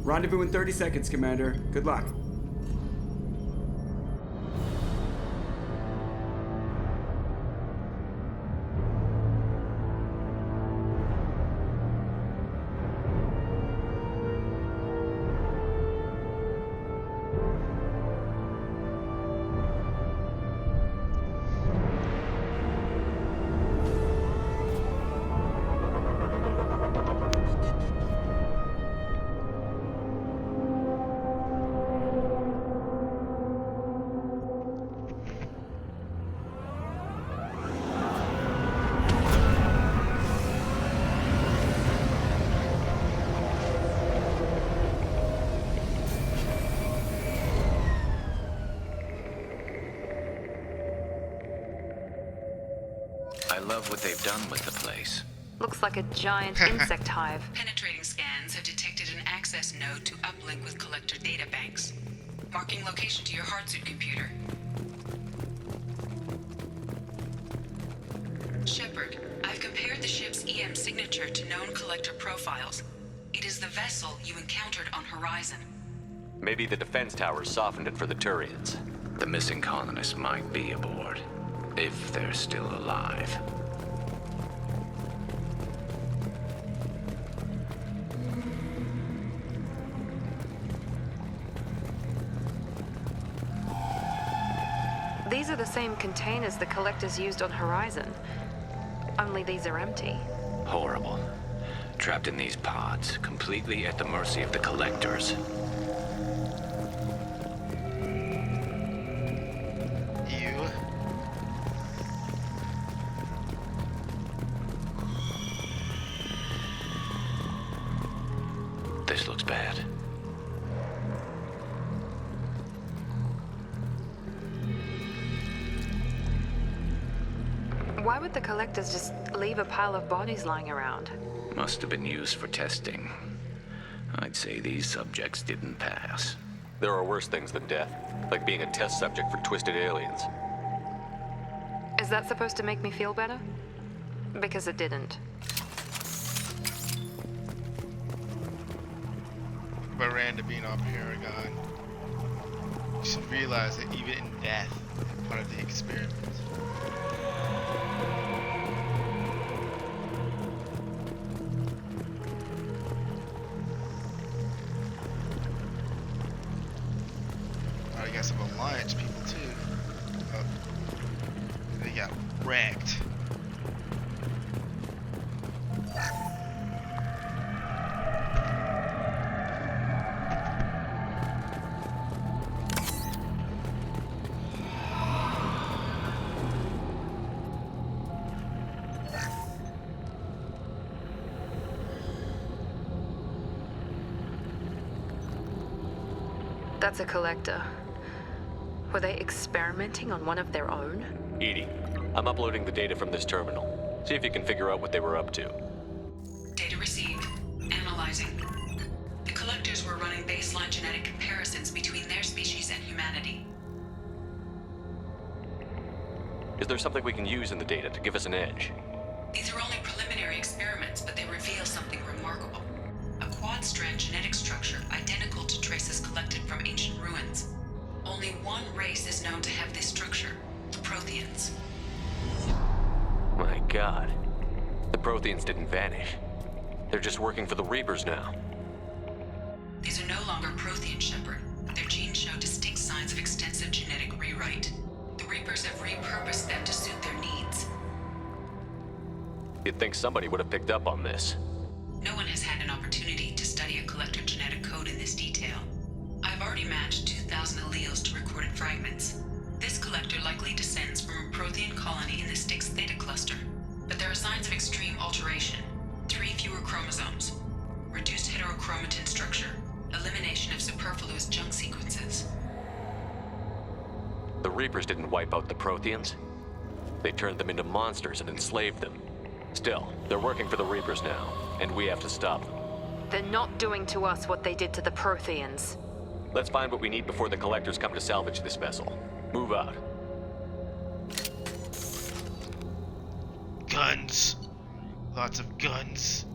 Rendezvous in 30 seconds, Commander. Good luck. I love what they've done with the place. Looks like a giant insect hive. Penetrating scans have detected an access node to uplink with collector databanks. Marking location to your hardsuit computer. Shepard, I've compared the ship's EM signature to known collector profiles. It is the vessel you encountered on Horizon. Maybe the defense towers softened it for the Turians. The missing colonists might be aboard, if they're still alive. These are the same containers the collectors used on Horizon. Only these are empty. Horrible. Trapped in these pods, completely at the mercy of the collectors. This looks bad. Why would the collectors just leave a pile of bodies lying around? Must have been used for testing. I'd say these subjects didn't pass. There are worse things than death, like being a test subject for twisted aliens. Is that supposed to make me feel better? Because it didn't. Miranda being on Paragon. You should realize that even in death, it's part of the experiment. some Alliance people too. They got wrecked. That's a collector. Were they experimenting on one of their own? EDI, I'm uploading the data from this terminal. See if you can figure out what they were up to. Data received. Analyzing. The collectors were running baseline genetic comparisons between their species and humanity. Is there something we can use in the data to give us an edge? These are only preliminary experiments, but they reveal something remarkable. A quad-strand genetic structure identical to traces collected from ancient ruins. Only one race is known to have this structure, the Protheans. My God. The Protheans didn't vanish. They're just working for the Reapers now. These are no longer Prothean, Shepard. Their genes show distinct signs of extensive genetic rewrite. The Reapers have repurposed them to suit their needs. You'd think somebody would have picked up on this. No one has had an opportunity to study a collector genetic code in this detail. I've already matched 2,000 alleles to recorded fragments. This collector likely descends from a Prothean colony in the Styx Theta cluster. But there are signs of extreme alteration. 3 fewer chromosomes. Reduced heterochromatin structure. Elimination of superfluous junk sequences. The Reapers didn't wipe out the Protheans. They turned them into monsters and enslaved them. Still, they're working for the Reapers now, and we have to stop them. They're not doing to us what they did to the Protheans. Let's find what we need before the collectors come to salvage this vessel. Move out. Guns. Lots of guns.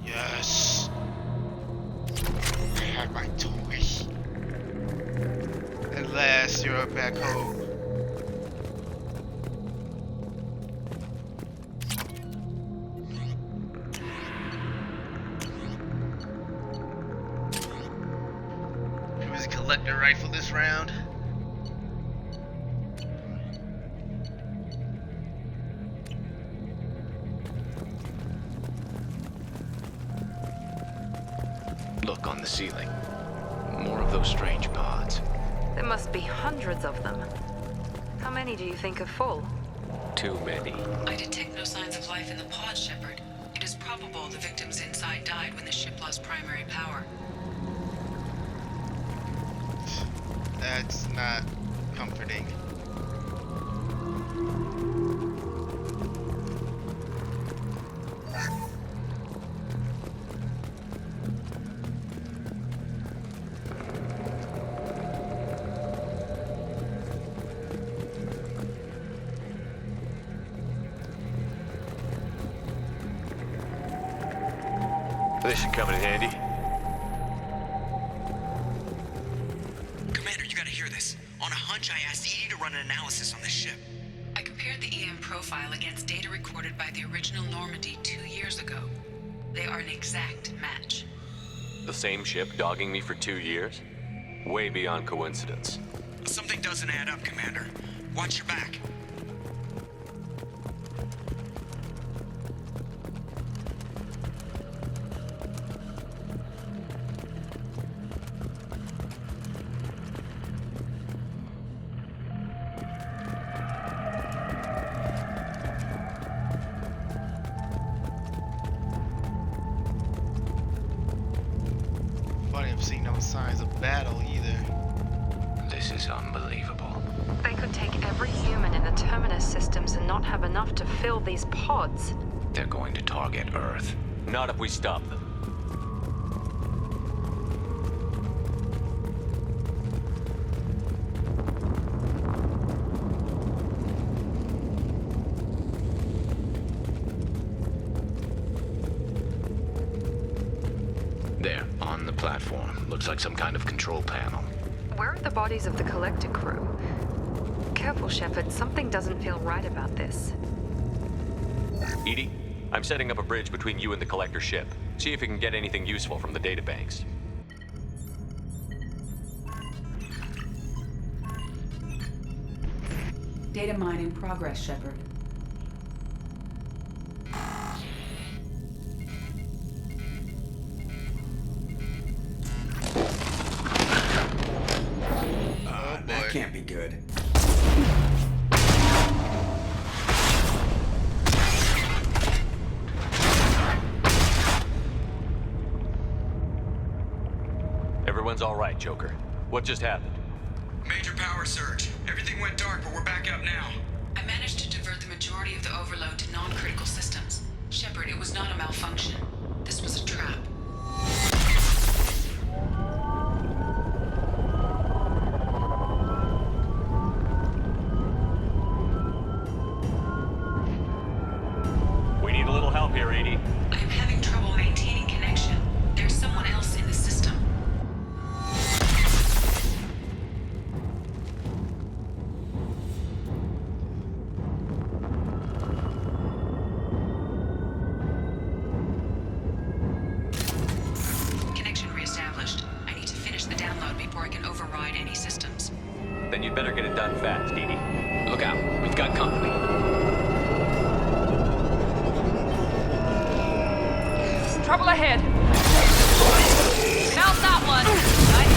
Yes. I have my toy. At last, you're back home. It was a collector rifle this round. Look on the ceiling. More of those strange pods. There must be hundreds of them. How many do you think are full? Too many. I detect no signs of life in the pod, Shepard. It is probable the victims inside died when the ship lost primary power. That's not comforting. This should come in handy. Commander, you gotta hear this. On a hunch, I asked EDI to run an analysis on this ship. I compared the EM profile against data recorded by the original Normandy 2 years ago. They are an exact match. The same ship dogging me for 2 years? Way beyond coincidence. Something doesn't add up, Commander. Watch your back. Funny, I've seen no signs of battle either. This is unbelievable. They could take every human in the Terminus systems and not have enough to fill these pods. They're going to target Earth. Not if we stop them. There, on the platform. Looks like some kind of control panel. Where are the bodies of the collector crew? Careful, Shepard. Something doesn't feel right about this. EDI, I'm setting up a bridge between you and the collector ship. See if you can get anything useful from the databanks. Data mine in progress, Shepard. That can't be good. Everyone's all right, Joker. What just happened? Major power surge. Everything went dark, but we're back up now. I managed to divert the majority of the overload to non-critical systems. Shepard, it was not a malfunction. This was a trap. We need a little help here, Edie. I am having trouble maintaining connection. There's someone else in the system. Connection reestablished. I need to finish the download before I can override any systems. Then you'd better get it done fast, Edie. Look out, we've got company. Trouble ahead. Found that one. Nice.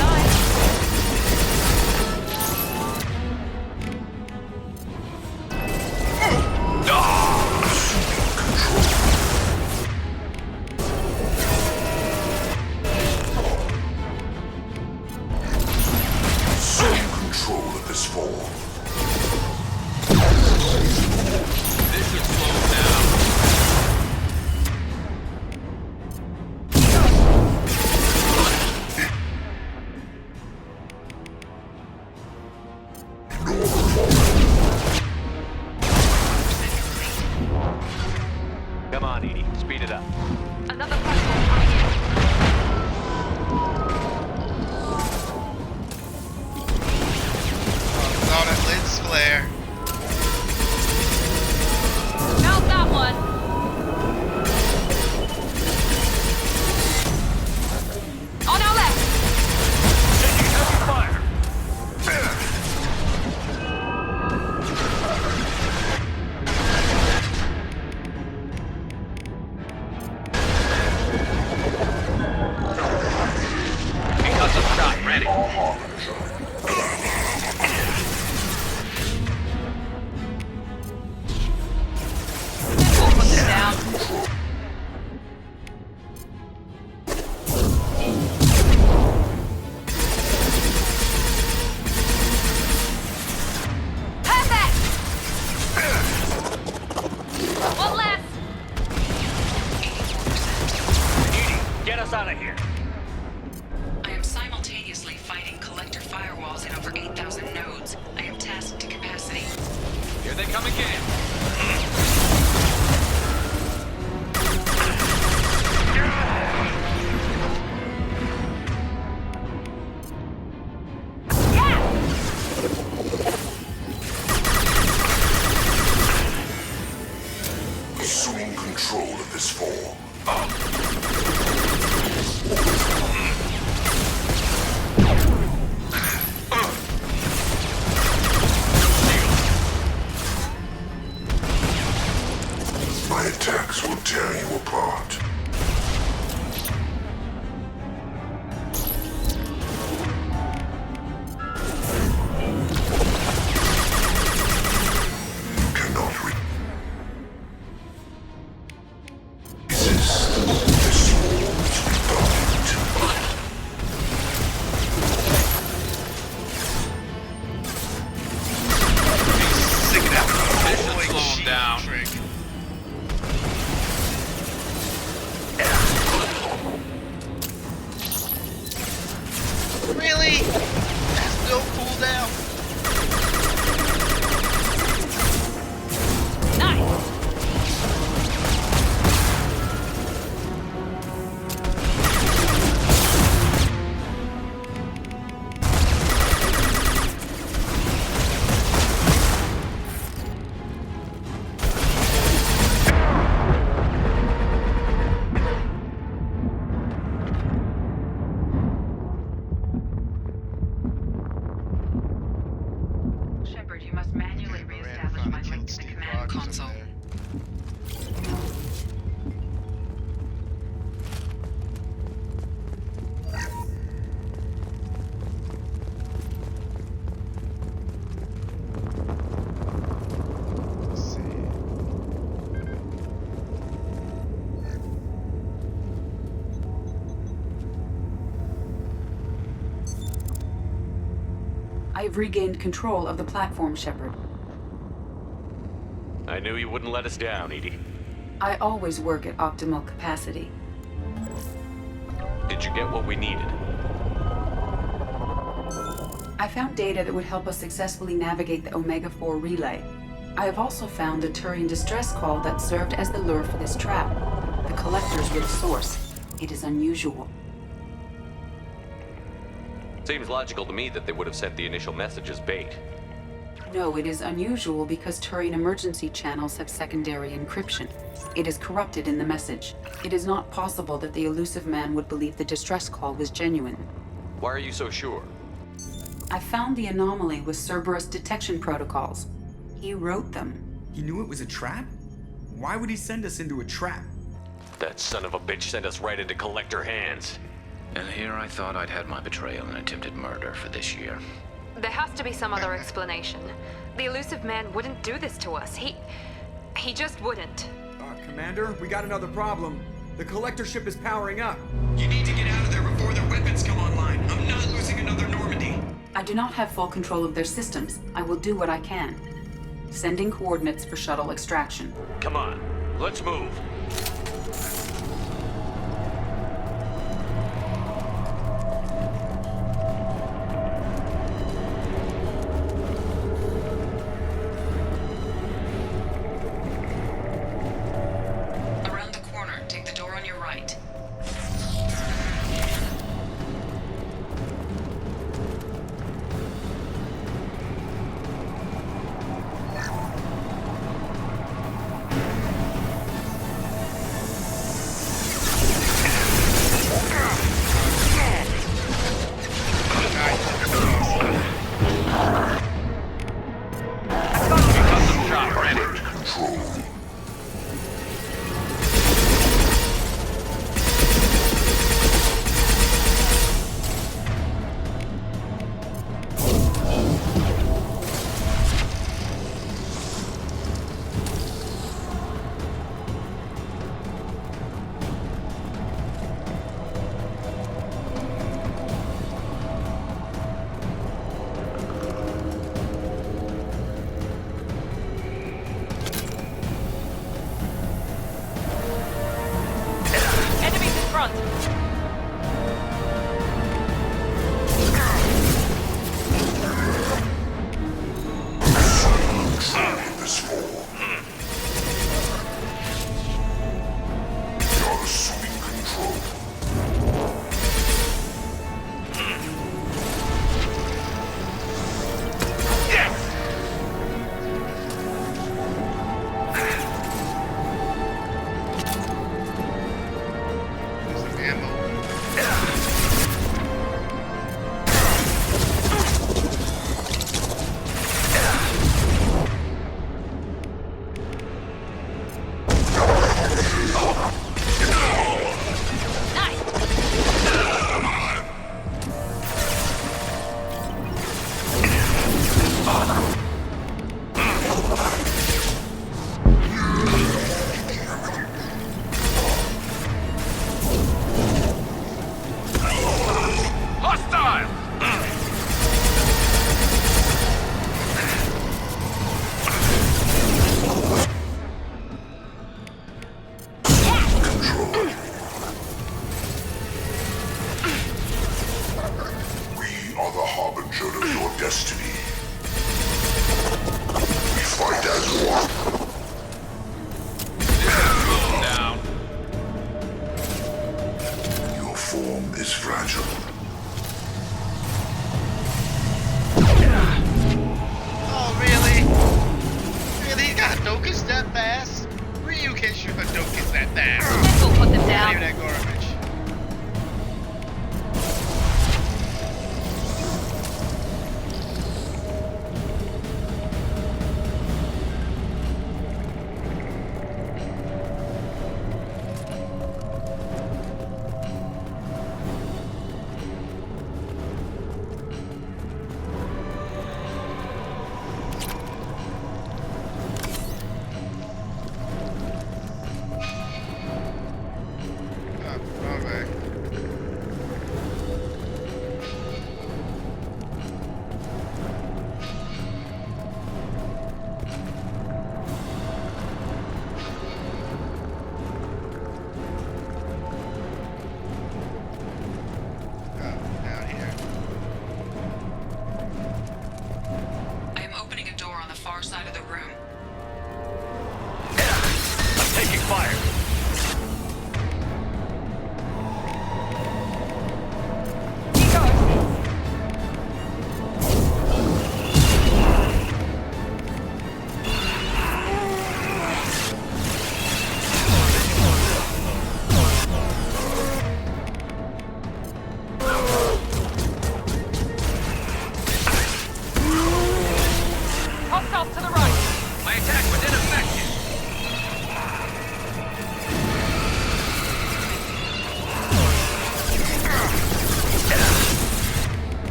Assume control of this form. This should slow him down. Come on, Edie. Speed it up. Another platform coming in. Saw that lens flare. Found that one. On our left. Taking heavy fire. We got some shot ready. We'll put this down. Perfect. One less. Edie, get us out of here. I am simultaneously fighting collector firewalls in over 8,000 nodes. I am tasked to capacity. Here they come again. Assume control of this form. My attacks will tear you apart. You cannot resist this swarm's bite. Sick of that This should boy slow him shield down. trick. you must manually reestablish my link to the command console. I have regained control of the platform, Shepard. I knew you wouldn't let us down, EDI. I always work at optimal capacity. Did you get what we needed? I found data that would help us successfully navigate the Omega-4 relay. I have also found the Turian distress call that served as the lure for this trap. The collectors were the source. It is unusual. Seems logical to me that they would have sent the initial message as bait. No, it is unusual because Turian emergency channels have secondary encryption. It is corrupted in the message. It is not possible that the Illusive Man would believe the distress call was genuine. Why are you so sure? I found the anomaly with Cerberus detection protocols. He wrote them. He knew it was a trap? Why would he send us into a trap? That son of a bitch sent us right into Collector hands. And here I thought I'd had my betrayal and attempted murder for this year. There has to be some other explanation. The Illusive Man wouldn't do this to us. He just wouldn't. Commander, we got another problem. The Collector ship is powering up. You need to get out of there before their weapons come online. I'm not losing another Normandy. I do not have full control of their systems. I will do what I can. Sending coordinates for shuttle extraction. Come on, let's move. Around the corner, take the door on your right.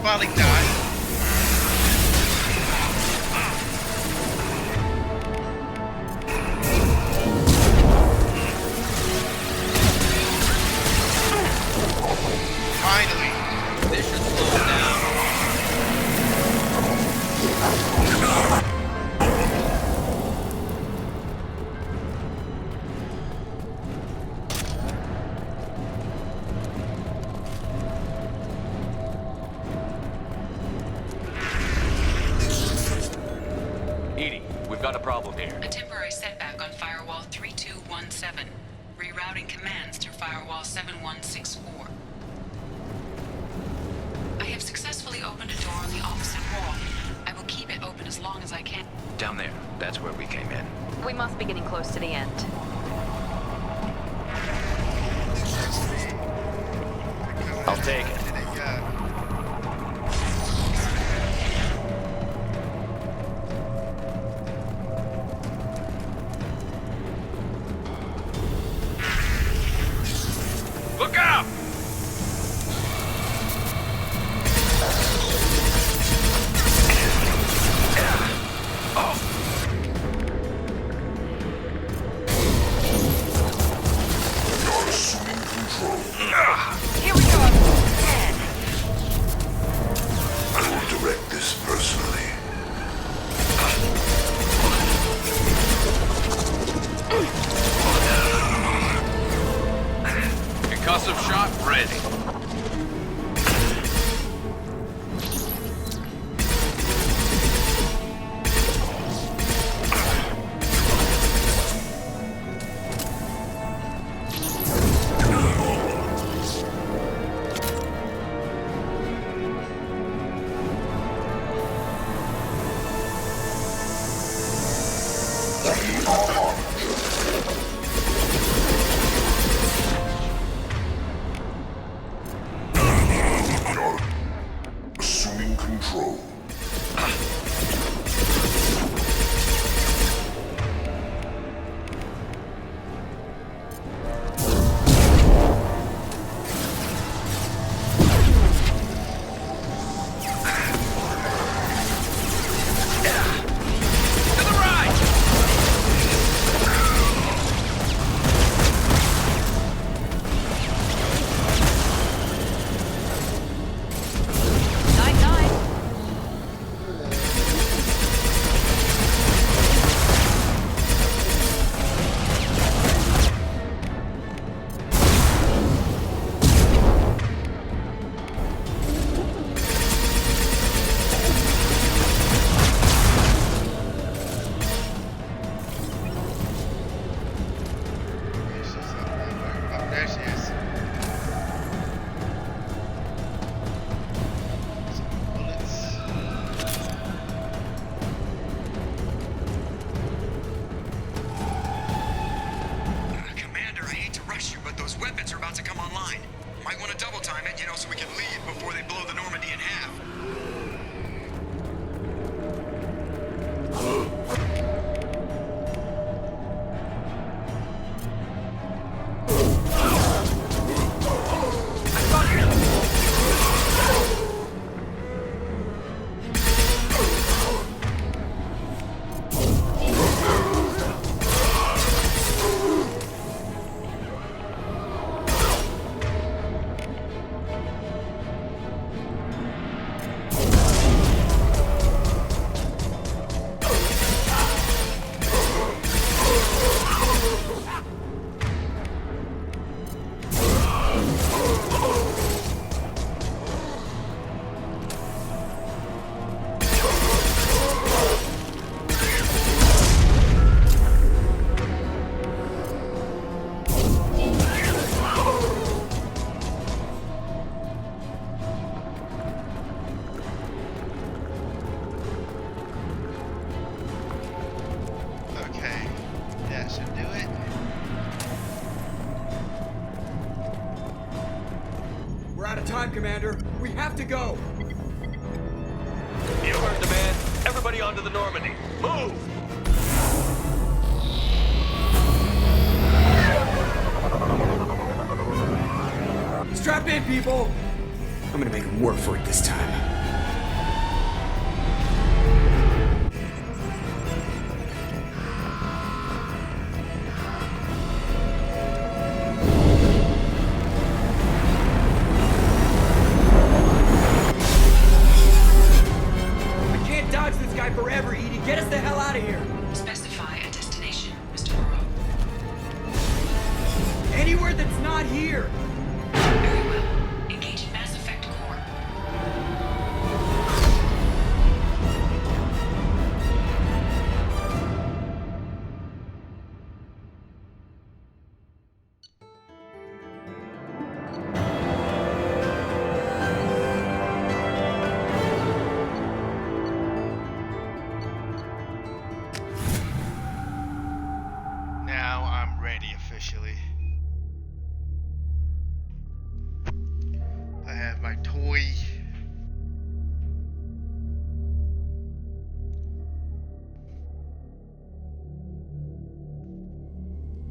finally died. Finally. This should slow it down. Edie, we've got a problem here. A temporary setback on Firewall 3217. Rerouting commands through Firewall 7164. I have successfully opened a door on the opposite wall. I will keep it open as long as I can. Down there. That's where we came in. We must be getting close to the end. I'll take it. Look out! You're assuming control. Here we go. I will direct this personally. Concussive shot ready. You're assuming control. To the right! Night. Oh, there she is. Some bullets. Commander, I hate to rush you, but those weapons are about to come online. Might want to double time it, so we can leave before they blow the Normandy in half. Okay. That should do it. We're out of time, Commander. We have to go. You heard the man. Everybody onto the Normandy. Move! Strap in, people. I'm gonna make him work for it this time. my toy.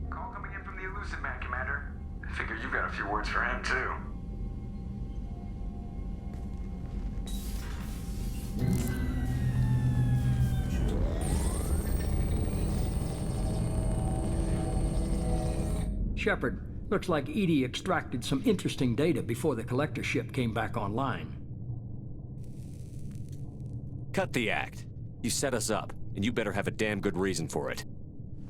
Call coming in from the Elusive Man, Commander. I figure you've got a few words for him, too. Shepard, looks like EDI extracted some interesting data before the collector ship came back online. Cut the act. You set us up, and you better have a damn good reason for it.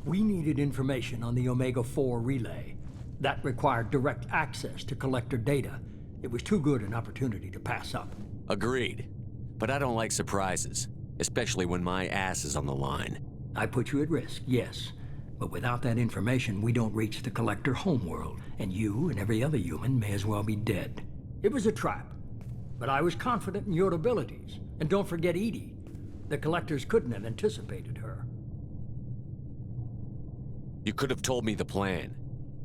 We needed information on the Omega-4 relay. That required direct access to collector data. It was too good an opportunity to pass up. Agreed. But I don't like surprises, especially when my ass is on the line. I put you at risk, yes. But without that information, we don't reach the collector homeworld, and you and every other human may as well be dead. It was a trap, but I was confident in your abilities. And don't forget EDI. The collectors couldn't have anticipated her. You could have told me the plan.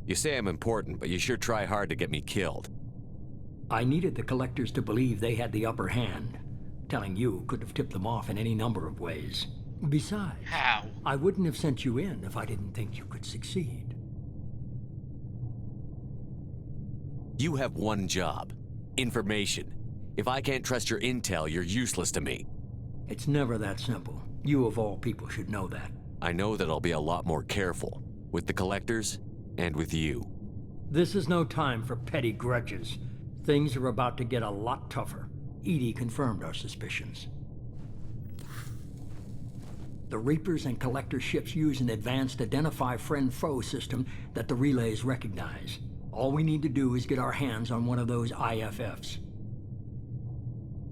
You say I'm important, but you sure try hard to get me killed. I needed the collectors to believe they had the upper hand. Telling you could have tipped them off in any number of ways. Besides, how? I wouldn't have sent you in if I didn't think you could succeed. You have one job. Information. If I can't trust your intel, you're useless to me. It's never that simple. You of all people should know that. I know that I'll be a lot more careful. With the collectors, and with you. This is no time for petty grudges. Things are about to get a lot tougher. EDI confirmed our suspicions. The Reapers and Collector ships use an advanced Identify Friend-Foe system that the relays recognize. All we need to do is get our hands on one of those IFFs.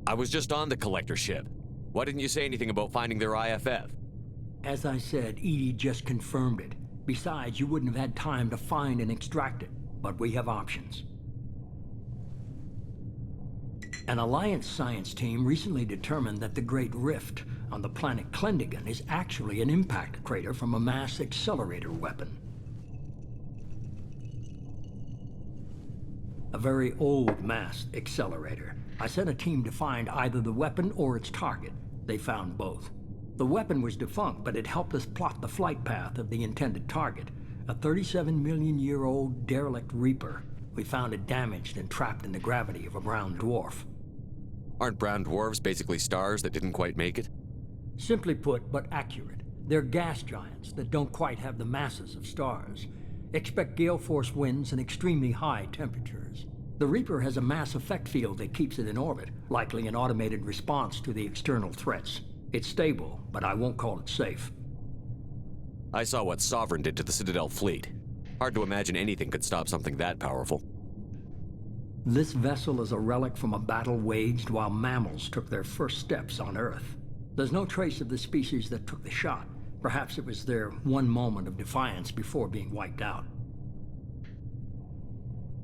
I was just on the Collector ship. Why didn't you say anything about finding their IFF? As I said, EDI just confirmed it. Besides, you wouldn't have had time to find and extract it. But we have options. An Alliance science team recently determined that the Great Rift on the planet Klendagon is actually an impact crater from a mass accelerator weapon. A very old mass accelerator. I sent a team to find either the weapon or its target. They found both. The weapon was defunct, but it helped us plot the flight path of the intended target, a 37-million-year-old derelict Reaper. We found it damaged and trapped in the gravity of a brown dwarf. Aren't brown dwarves basically stars that didn't quite make it? Simply put, but accurate. They're gas giants that don't quite have the masses of stars. Expect gale force winds and extremely high temperatures. The Reaper has a mass effect field that keeps it in orbit, likely an automated response to the external threats. It's stable, but I won't call it safe. I saw what Sovereign did to the Citadel fleet. Hard to imagine anything could stop something that powerful. This vessel is a relic from a battle waged while mammals took their first steps on Earth. There's no trace of the species that took the shot. Perhaps it was their one moment of defiance before being wiped out.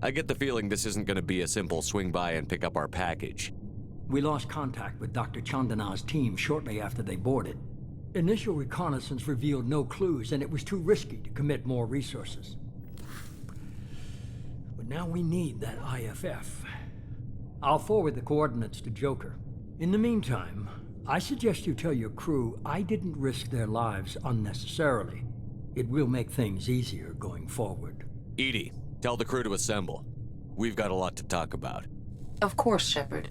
I get the feeling this isn't going to be a simple swing by and pick up our package. We lost contact with Dr. Chandana's team shortly after they boarded. Initial reconnaissance revealed no clues, and it was too risky to commit more resources. But now we need that IFF. I'll forward the coordinates to Joker. In the meantime, I suggest you tell your crew I didn't risk their lives unnecessarily. It will make things easier going forward. EDI, tell the crew to assemble. We've got a lot to talk about. Of course, Shepard.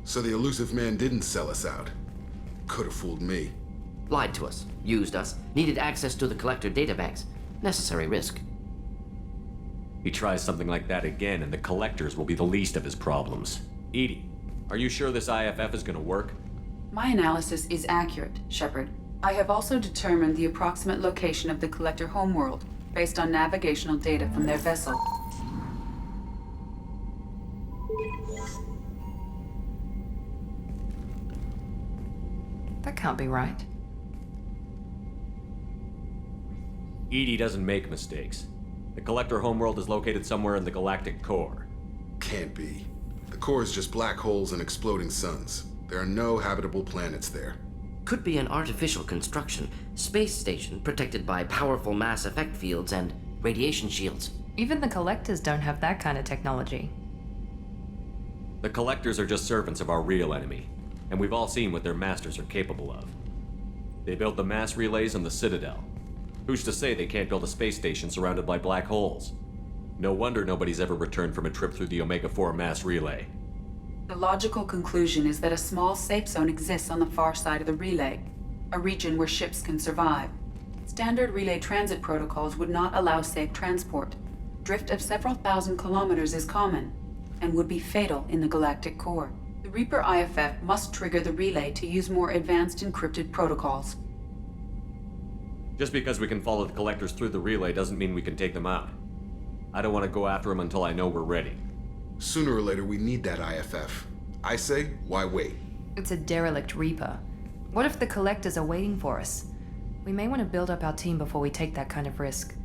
So the Elusive Man didn't sell us out. Could have fooled me. Lied to us, used us, needed access to the Collector databanks. Necessary risk. He tries something like that again, and the Collectors will be the least of his problems. EDI, are you sure this IFF is going to work? My analysis is accurate, Shepard. I have also determined the approximate location of the Collector homeworld, based on navigational data from their vessel. That can't be right. EDI doesn't make mistakes. The Collector homeworld is located somewhere in the galactic core. Can't be. The core is just black holes and exploding suns. There are no habitable planets there. Could be an artificial construction, space station protected by powerful mass effect fields and radiation shields. Even the Collectors don't have that kind of technology. The Collectors are just servants of our real enemy, and we've all seen what their masters are capable of. They built the mass relays on the Citadel. Who's to say they can't build a space station surrounded by black holes? No wonder nobody's ever returned from a trip through the Omega-4 mass relay. The logical conclusion is that a small safe zone exists on the far side of the relay, a region where ships can survive. Standard relay transit protocols would not allow safe transport. Drift of several thousand kilometers is common, and would be fatal in the galactic core. The Reaper IFF must trigger the relay to use more advanced encrypted protocols. Just because we can follow the Collectors through the relay doesn't mean we can take them out. I don't want to go after them until I know we're ready. Sooner or later, we need that IFF. I say, why wait? It's a derelict Reaper. What if the Collectors are waiting for us? We may want to build up our team before we take that kind of risk.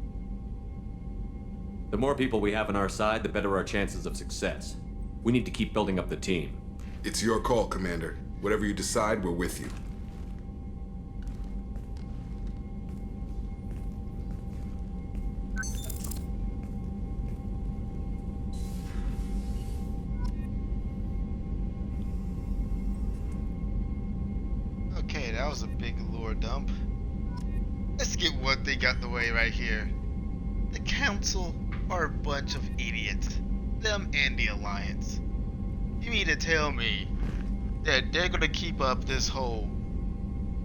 The more people we have on our side, the better our chances of success. We need to keep building up the team. It's your call, Commander. Whatever you decide, we're with you. Okay, that was a big lore dump. Let's get one thing out the way right here. The Council are a bunch of idiots. Them and the Alliance. You mean to tell me that they're gonna keep up this whole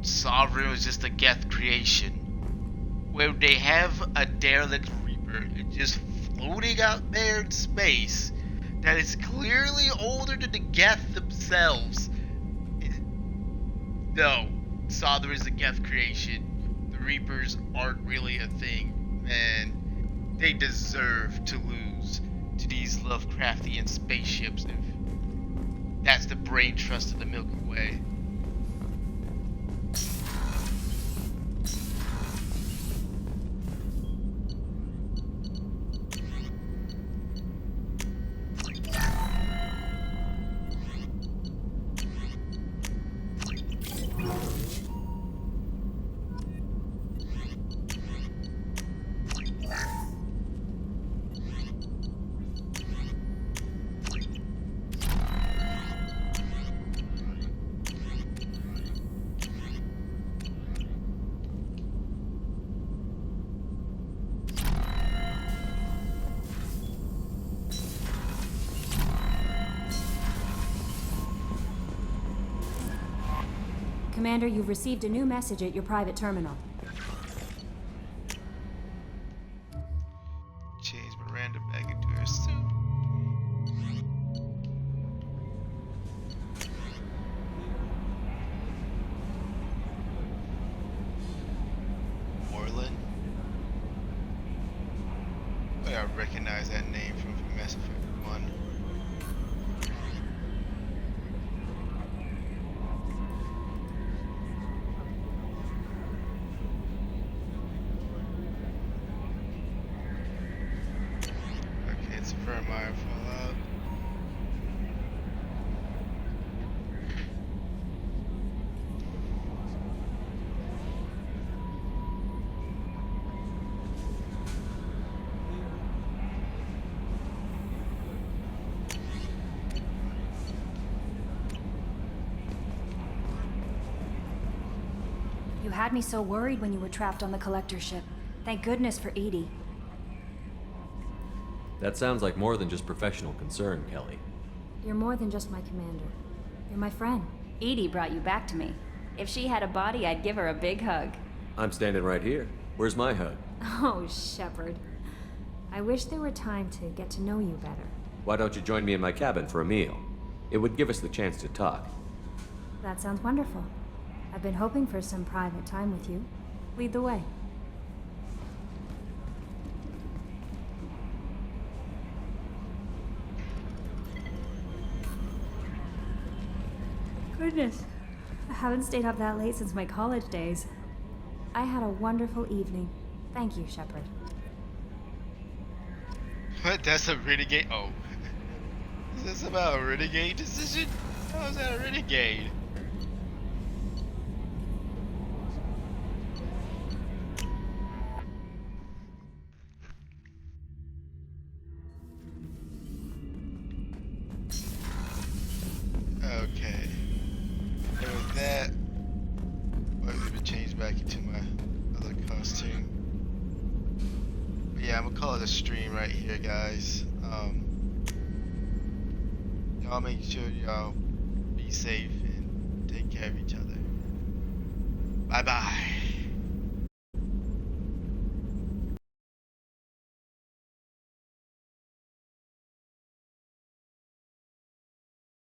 Sovereign was just a Geth creation, where they have a derelict Reaper just floating out there in space that is clearly older than the Geth themselves? No, Sovereign is a Geth creation. The Reapers aren't really a thing, and they deserve to lose to these Lovecraftian spaceships if that's the brain trust of the Milky Way. Commander, you've received a new message at your private terminal. Change Miranda back into her suit. Moreland? I recognize that name from Mass Effect 1. Vermeer Fallout. You had me so worried when you were trapped on the Collector ship. Thank goodness for EDI. That sounds like more than just professional concern, Kelly. You're more than just my commander. You're my friend. EDI brought you back to me. If she had a body, I'd give her a big hug. I'm standing right here. Where's my hug? Oh, Shepard. I wish there were time to get to know you better. Why don't you join me in my cabin for a meal? It would give us the chance to talk. That sounds wonderful. I've been hoping for some private time with you. Lead the way. Goodness, I haven't stayed up that late since my college days. I had a wonderful evening. Thank you, Shepard. What? That's a renegade? Oh. Is this about a renegade decision? How is that a renegade? back into my other costume. But yeah, I'm gonna call it a stream right here, guys. Y'all make sure y'all be safe and take care of each other. Bye bye.